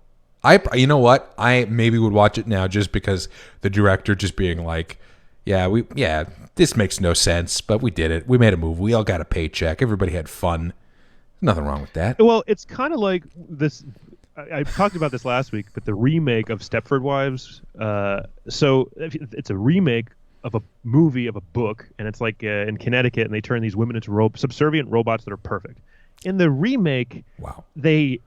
You know what? I maybe would watch it now just because the director just being like, this makes no sense, but we did it. We made a movie. We all got a paycheck. Everybody had fun. Nothing wrong with that. Well, it's kind of like this. I talked about this last week, but the remake of Stepford Wives. So it's a remake of a movie of a book, and it's like in Connecticut, and they turn these women into subservient robots that are perfect. In the remake, they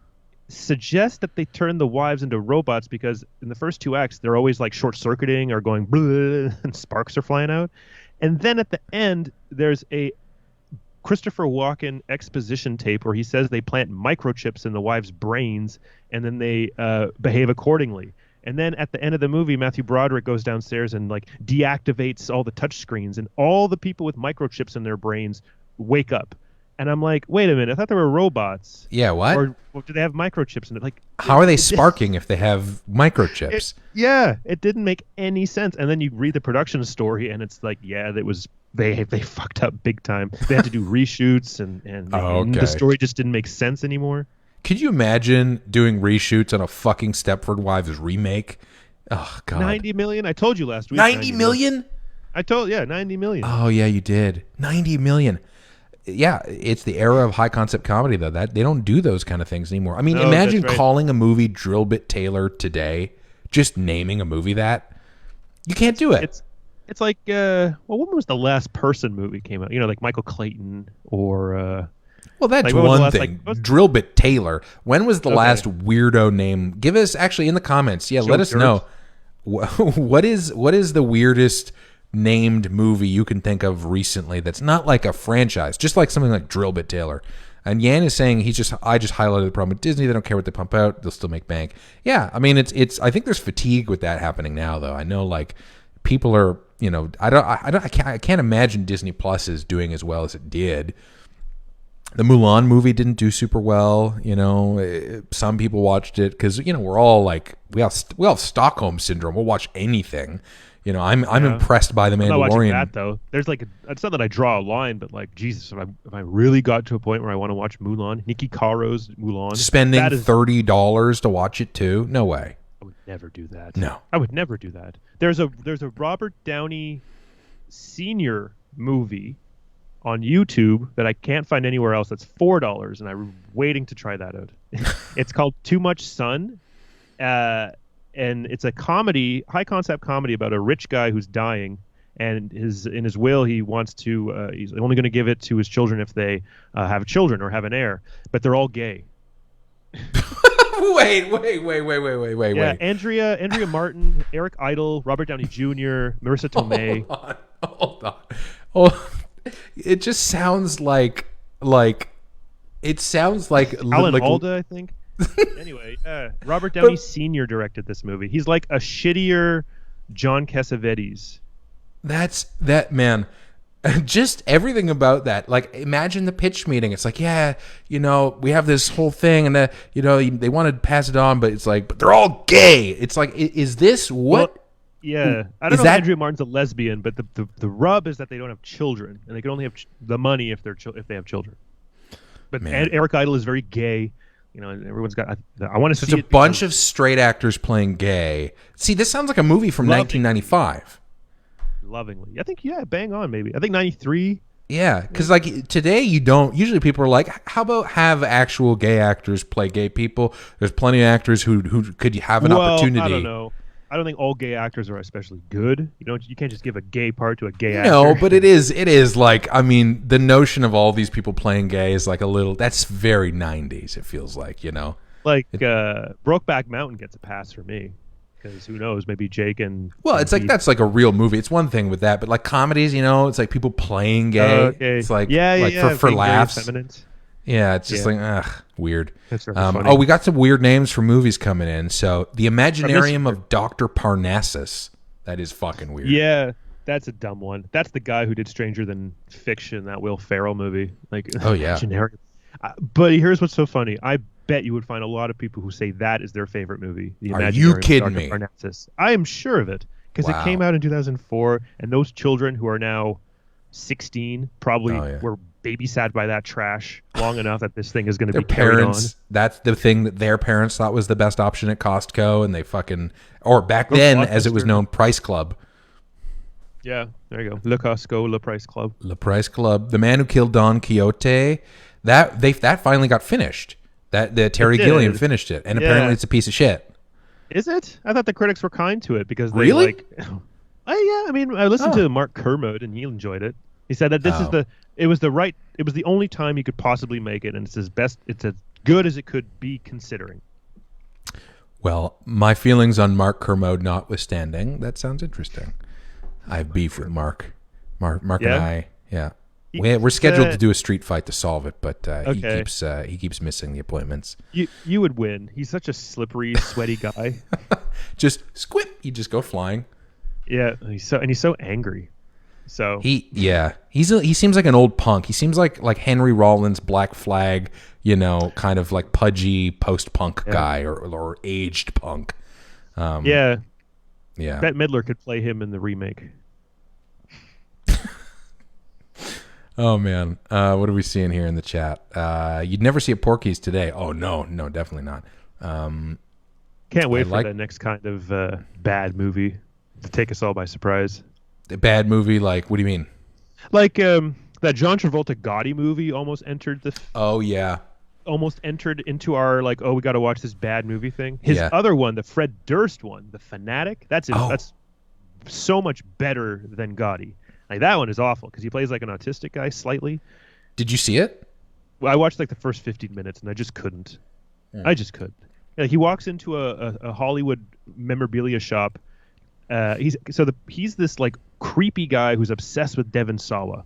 suggest that they turn the wives into robots because in the first 2 acts they're always like short-circuiting or going blah, and sparks are flying out, and then at the end there's a Christopher Walken exposition tape where he says they plant microchips in the wives' brains and then they behave accordingly. And then at the end of the movie, Matthew Broderick goes downstairs and like deactivates all the touch screens, and all the people with microchips in their brains wake up. And I'm like, wait a minute, I thought they were robots. Yeah, what? Or do they have microchips in it? Like, how are they sparking if they have microchips? It didn't make any sense. And then you read the production story, and it's like, they fucked up big time. They had to do reshoots, and the story just didn't make sense anymore. Could you imagine doing reshoots on a fucking Stepford Wives remake? Oh God, 90 million. I told you last week. 90 million. I told 90 million. Oh yeah, you did. 90 million. Yeah, it's the era of high concept comedy, though. That they don't do those kind of things anymore. I mean, imagine calling a movie Drillbit Taylor today, just naming a movie that. You can't do it. It's like, when was the last Person movie came out? You know, like Michael Clayton or... well, that's like, one thing. Drillbit Taylor. When was the last weirdo name? Give us, actually, in the comments. Yeah, let us know. What is the weirdest named movie you can think of recently that's not like a franchise, just like something like Drillbit Taylor? And Yan is saying I just highlighted the problem with Disney. They don't care what they pump out; they'll still make bank. Yeah, I mean it's. I think there's fatigue with that happening now, though. I know like people are, you know, I can't imagine Disney Plus is doing as well as it did. The Mulan movie didn't do super well. You know, some people watched it because, you know, we're all like we all have Stockholm syndrome. We'll watch anything. You know, I'm impressed by the Mandalorian. I'm not watching that, though. There's like it's not that I draw a line, but like Jesus, if I really got to a point where I want to watch Mulan, Nikki Caro's Mulan, spending $30 to watch it too? No way. I would never do that. No, I would never do that. There's a Robert Downey Sr. movie on YouTube that I can't find anywhere else. That's $4, and I'm waiting to try that out. It's called Too Much Sun. And it's a comedy, high concept comedy about a rich guy who's dying, and in his will he wants to he's only going to give it to his children if they have children or have an heir, but they're all gay. Wait. Yeah, Andrea Martin, Eric Idle, Robert Downey Jr., Marissa Tomei. Hold on. Oh, it just sounds like Alan Alda, I think. Anyway, Robert Downey Sr. directed this movie. He's like a shittier John Cassavetes. That man. Just everything about that. Like, imagine the pitch meeting. It's like, yeah, you know, we have this whole thing, and you know, they want to pass it on, but it's like, but they're all gay. It's like, is this what? Well, yeah, I don't know if Andrea Martin's a lesbian, but the rub is that they don't have children, and they can only have the money if they have children. But Eric Idle is very gay. You know, everyone's got. I want to see. It's a bunch of straight actors playing gay. See, this sounds like a movie from 1995. Lovingly, I think. Yeah, bang on. Maybe I think 93. Yeah, because like today you don't. Usually people are like, how about have actual gay actors play gay people? There's plenty of actors who could have an opportunity. I don't know. I don't think all gay actors are especially good. You can't just give a gay part to a gay actor. No, but it is like, I mean, the notion of all these people playing gay is like that's very 90s, it feels like, Like Brokeback Mountain gets a pass for me. Because who knows, maybe Jake and... Well, it's like, that's like a real movie. It's one thing with that, but like comedies, it's like people playing gay. Okay. It's like, yeah. For laughs. Yeah, it's just weird. That's funny. We got some weird names for movies coming in. So, The Imaginarium of Dr. Parnassus. That is fucking weird. Yeah, that's a dumb one. That's the guy who did Stranger Than Fiction, that Will Ferrell movie. Like, oh, yeah. But here's what's so funny. I bet you would find a lot of people who say that is their favorite movie. The Are you kidding me? Parnassus. I am sure of it. Because it came out in 2004, and those children who are now 16 probably were babysat by that trash long enough that this thing is going to be carried on. That's the thing that their parents thought was the best option at Costco, and they or back then, as it was known, Price Club. Yeah, there you go. Le Costco, Le Price Club. Le Price Club. The Man Who Killed Don Quixote. That finally got finished. The Terry Gilliam finished it, and apparently it's a piece of shit. Is it? I thought the critics were kind to it because they really. I mean, I listened to Mark Kermode and he enjoyed it. He said that it was the only time he could possibly make it, and it's as good as it could be considering. Well, my feelings on Mark Kermode notwithstanding, that sounds interesting. I have beef with Mark. Mark and I, we're scheduled to do a street fight to solve it, but he keeps missing the appointments. You would win. He's such a slippery, sweaty guy. Just squip, you just go flying. Yeah, he's so angry. So he seems like an old punk. He seems like Henry Rollins' Black Flag, kind of like pudgy post-punk guy or aged punk. Bette Midler could play him in the remake. Oh man, what are we seeing here in the chat? You'd never see a Porky's today. Oh no, definitely not. Can't wait for the next kind of bad movie to take us all by surprise. A bad movie, like, what do you mean? Like that John Travolta Gotti movie almost entered almost entered into our we got to watch this bad movie thing. His other one, the Fred Durst one, The Fanatic, that's so much better than Gotti. Like, that one is awful because he plays like an autistic guy slightly. Did you see it? Well, I watched like the first 15 minutes and I just couldn't. I just couldn't. He walks into a Hollywood memorabilia shop. He's this like creepy guy who's obsessed with Devon Sawa.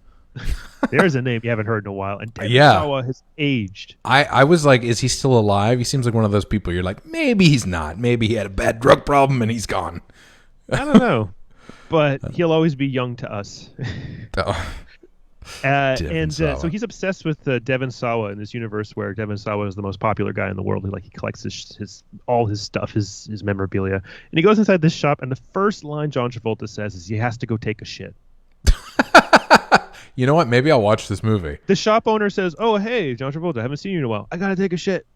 There's a name you haven't heard in a while, and Devon Sawa has aged. I was like, is he still alive? He seems like one of those people you're like, maybe he's not. Maybe he had a bad drug problem and he's gone. I don't know, but he'll always be young to us. So he's obsessed with Devon Sawa in this universe where Devon Sawa is the most popular guy in the world. He collects all his stuff, his memorabilia, and he goes inside this shop. And the first line John Travolta says is he has to go take a shit. You know what? Maybe I'll watch this movie. The shop owner says, "Oh, hey, John Travolta, I haven't seen you in a while. I gotta take a shit."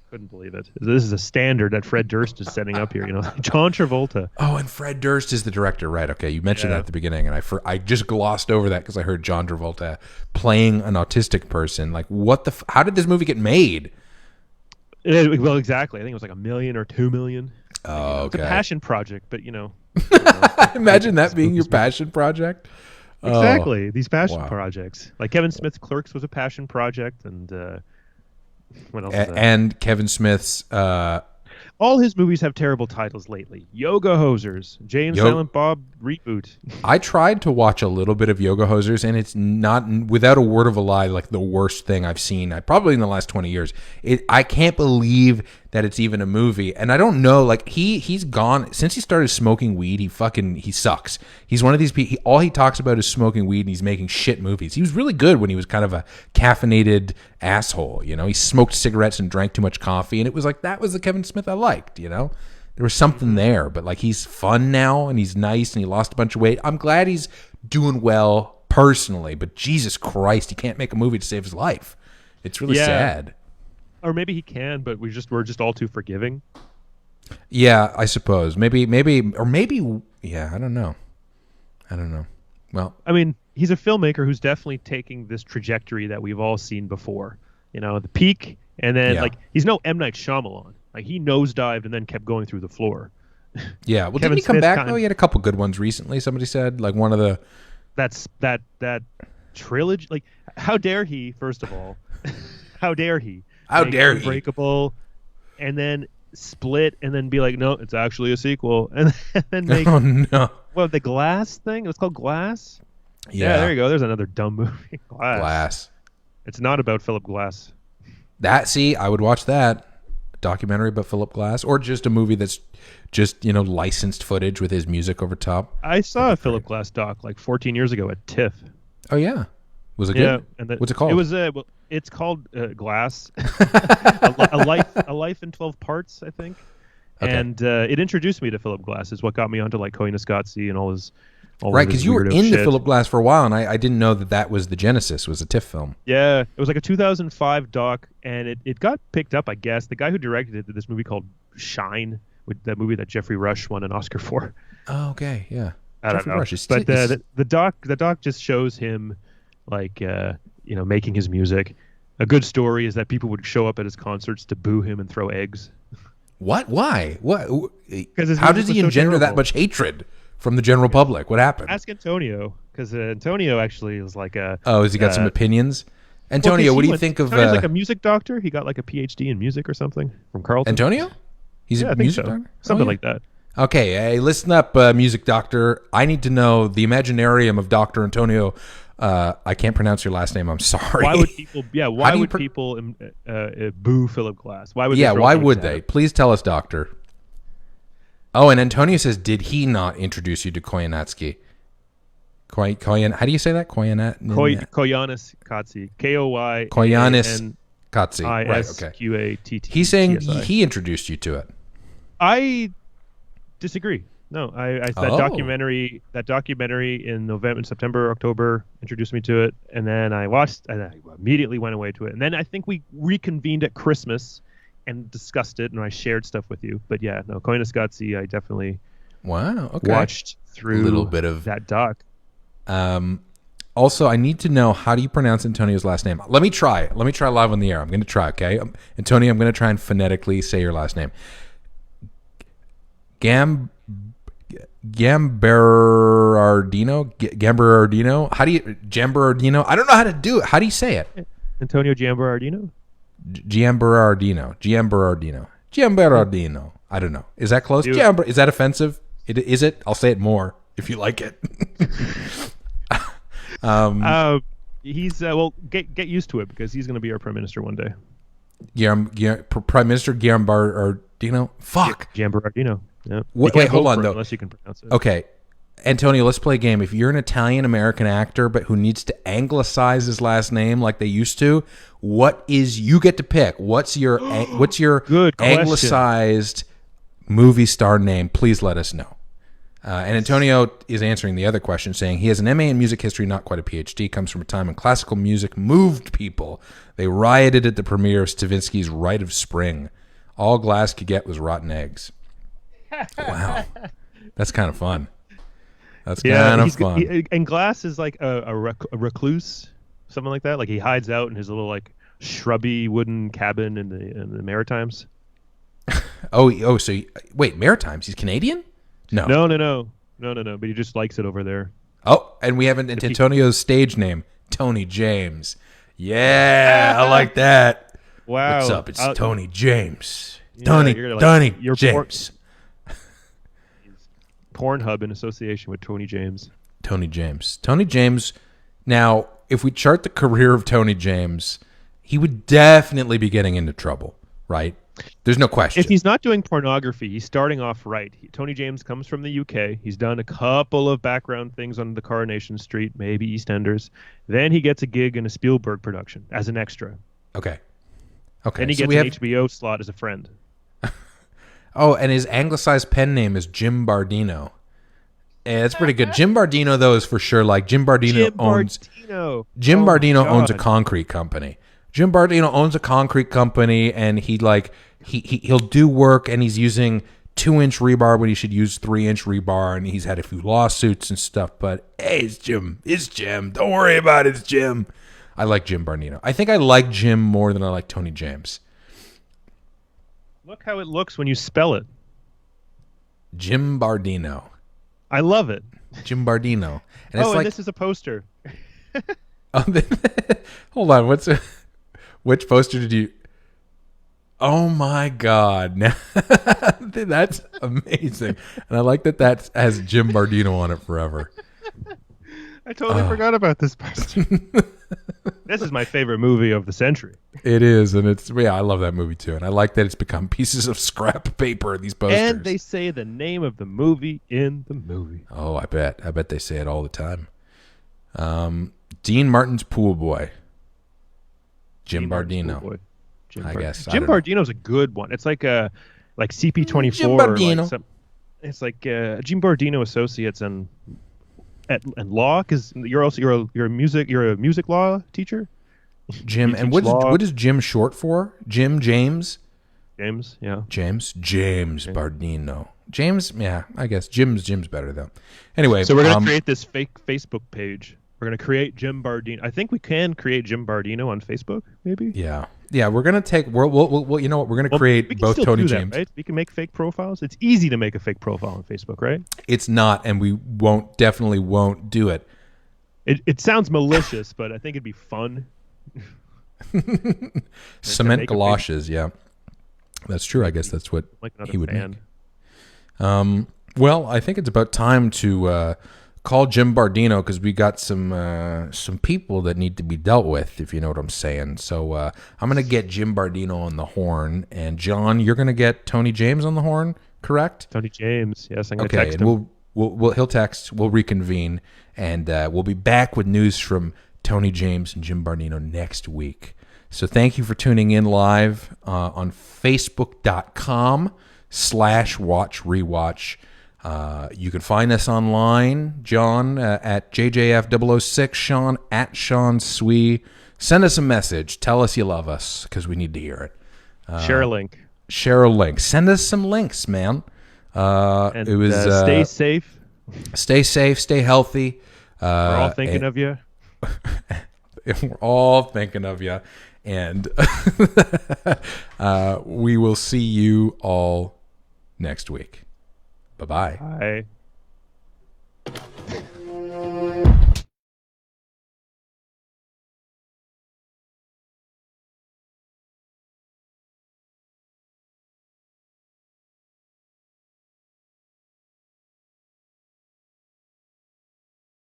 Couldn't believe it. This is a standard that Fred Durst is setting up here. John Travolta. Oh, and Fred Durst is the director, right? Okay, you mentioned that at the beginning, and I just glossed over that because I heard John Travolta playing an autistic person. Like, what the? How did this movie get made? Well, exactly. I think it was like $1 million or $2 million. Oh, okay. It's a passion project, but Imagine that being your passion project. Exactly. These passion projects, like Kevin Smith's Clerks, was a passion project, and. What else? And Kevin Smith's all his movies have terrible titles lately. Yoga Hosers, Jay and Silent Bob reboot. I tried to watch a little bit of Yoga Hosers, and it's not, without a word of a lie, like the worst thing I've seen probably in the last 20 years. I can't believe that it's even a movie, and I don't know. Like he's gone since he started smoking weed. He sucks. He's one of these people. All he talks about is smoking weed, and he's making shit movies. He was really good when he was kind of a caffeinated asshole. He smoked cigarettes and drank too much coffee, and it was like that was the Kevin Smith I liked. There was something there, but like he's fun now, and he's nice, and he lost a bunch of weight. I'm glad he's doing well personally, but Jesus Christ, he can't make a movie to save his life. It's really sad. Or maybe he can, but we're just all too forgiving. Yeah, I suppose. Maybe, yeah, I don't know. Well, I mean, he's a filmmaker who's definitely taking this trajectory that we've all seen before. The peak, and then he's no M. Night Shyamalan. Like, he nosedived and then kept going through the floor. Yeah. Well, didn't he come back? Oh, he had a couple good ones recently. Somebody said like one of the. That trilogy. Like, how dare he? First of all, how dare he? How dare he? Unbreakable, and then Split, and then be like, no, it's actually a sequel, and then make the Glass thing. It was called Glass. Yeah, there you go. There's another dumb movie. Glass. It's not about Philip Glass. I would watch that. Documentary about Philip Glass, or just a movie that's just licensed footage with his music over top. I saw a Philip Glass doc like 14 years ago at TIFF. Oh yeah, was it good? What's it called? It was it's called Glass, a life in 12 parts, I think. Okay. And it introduced me to Philip Glass. Is what got me onto like Koyaanisqatsi and all his. Right, because you were into Philip Glass for a while, and I didn't know that was the genesis, was a TIFF film. Yeah, it was like a 2005 doc, and it got picked up, I guess. The guy who directed it did this movie called Shine, that movie that Jeffrey Rush won an Oscar for. Oh, okay, yeah. Jeffrey Rush but the doc just shows him, like, making his music. A good story is that people would show up at his concerts to boo him and throw eggs. What? Why? What? How does he engender that much hatred from the general public? What happened? Ask Antonio, because Antonio actually was like a. Oh, has he got some opinions? Antonio, what do you think of? He's like a music doctor. He got like a PhD in music or something from Carleton. Antonio, he's a music doctor. Something like that. Okay, hey, listen up, music doctor. I need to know the Imaginarium of Dr. Antonio. I can't pronounce your last name. I'm sorry. Why would people? Yeah, why would people boo Philip Glass? Why would? Yeah, why would they? Please tell us, Doctor. Oh, and Antonio says, did he not introduce you to Koyaanisqatsi? How do you say that? Koyaanisqatsi. Koyaanisqatsi. Isqatt. He's saying he introduced you to it. I disagree. No, that documentary in September, October introduced me to it, and then I watched, and I immediately went away to it, and then I think we reconvened at Christmas and discussed it, and I shared stuff with you. But yeah, no, Koyaanisqatsi, I definitely watched through a little bit of that doc. Also, I need to know, how do you pronounce Antonio's last name? Let me try live on the air. I'm going to try, okay? Antonio, I'm going to try and phonetically say your last name. Gamberardino? How do you... Gamberardino? I don't know how to do it. How do you say it? Antonio Gamberardino? Giamberardino. I don't know. Is that close? Is that offensive? Is it? I'll say it more if you like it. He's get used to it, because he's going to be our prime minister one day. Prime Minister Giamberardino. Fuck. Giamberardino. Yeah. Wait, hold on though. Unless you can pronounce it. Okay. Antonio, let's play a game. If you're an Italian-American actor but who needs to anglicize his last name like they used to, you get to pick. What's your anglicized movie star name? Please let us know. And Antonio is answering the other question, saying he has an MA in music history, not quite a PhD, comes from a time when classical music moved people. They rioted at the premiere of Stravinsky's Rite of Spring. All Glass could get was rotten eggs. Wow. That's kind of fun. That's kind of fun. And Glass is like a recluse, something like that. Like he hides out in his little like shrubby wooden cabin in the Maritimes. So wait, Maritimes? He's Canadian? No. But he just likes it over there. Oh, and we have Antonio's stage name, Tony James. Yeah, I like that. Wow. What's up? It's Tony James. Tony James. Pornhub in association with Tony James. Tony James. Now, if we chart the career of Tony James, he would definitely be getting into trouble, right? There's no question. If he's not doing pornography, he's starting off right. Tony James comes from the UK. He's done a couple of background things on the Coronation Street, maybe EastEnders. Then he gets a gig in a Spielberg production as an extra. Okay. Then he gets an HBO slot as a friend. Oh, and his anglicized pen name is Jim Bardino. Yeah, that's pretty good. Jim Bardino, though, is for sure like Jim Bardino owns a concrete company. Jim Bardino owns a concrete company, and he'll do work, and he's using 2-inch rebar when he should use 3-inch rebar, and he's had a few lawsuits and stuff. But hey, it's Jim. Don't worry about it. It's Jim. I like Jim Bardino. I think I like Jim more than I like Tony James. Look how it looks when you spell it. Jim Bardino. I love it. Jim Bardino. And and this is a poster. Hold on. Which poster did you... Oh my God. Now, that's amazing. And I like that has Jim Bardino on it forever. I totally forgot about this poster. This is my favorite movie of the century. It is, and I love that movie too. And I like that it's become pieces of scrap paper, these posters. And they say the name of the movie in the movie. Oh, I bet they say it all the time. Dean Martin's Pool Boy. Jim Bardino. I guess. Jim Bardino's a good one. It's like CP24. Jim Bardino. It's like Jim Bardino Associates and law, because you're a music law teacher. Jim, and what is Jim short for? James, yeah. James Bardino. James, yeah, I guess Jim's better though. Anyway, so we're gonna create this fake Facebook page. We're gonna create Jim Bardino. I think we can create Jim Bardino on Facebook, maybe. Yeah. We're gonna take. We'll you know what? We're gonna create both Tony James. Right? We can make fake profiles. It's easy to make a fake profile on Facebook, right? It's not, and we definitely won't do it. It sounds malicious, but I think it'd be fun. Cement galoshes, yeah, that's true. I guess that's what he would make. Well, I think it's about time to call Jim Bardino, because we got some people that need to be dealt with, if you know what I'm saying. So I'm going to get Jim Bardino on the horn, and John, you're going to get Tony James on the horn, correct? Tony James, yes. I'm going to text him. He'll text. We'll reconvene, and we'll be back with news from Tony James and Jim Bardino next week. So thank you for tuning in live on Facebook.com/watchrewatch. You can find us online, John, at JJF006, Sean at Sean Swee. Send us a message. Tell us you love us, because we need to hear it. Share a link. Send us some links, man. Stay safe. Stay safe. Stay healthy. We're all thinking of you. We're all thinking of you. And we will see you all next week. Bye-bye. Bye.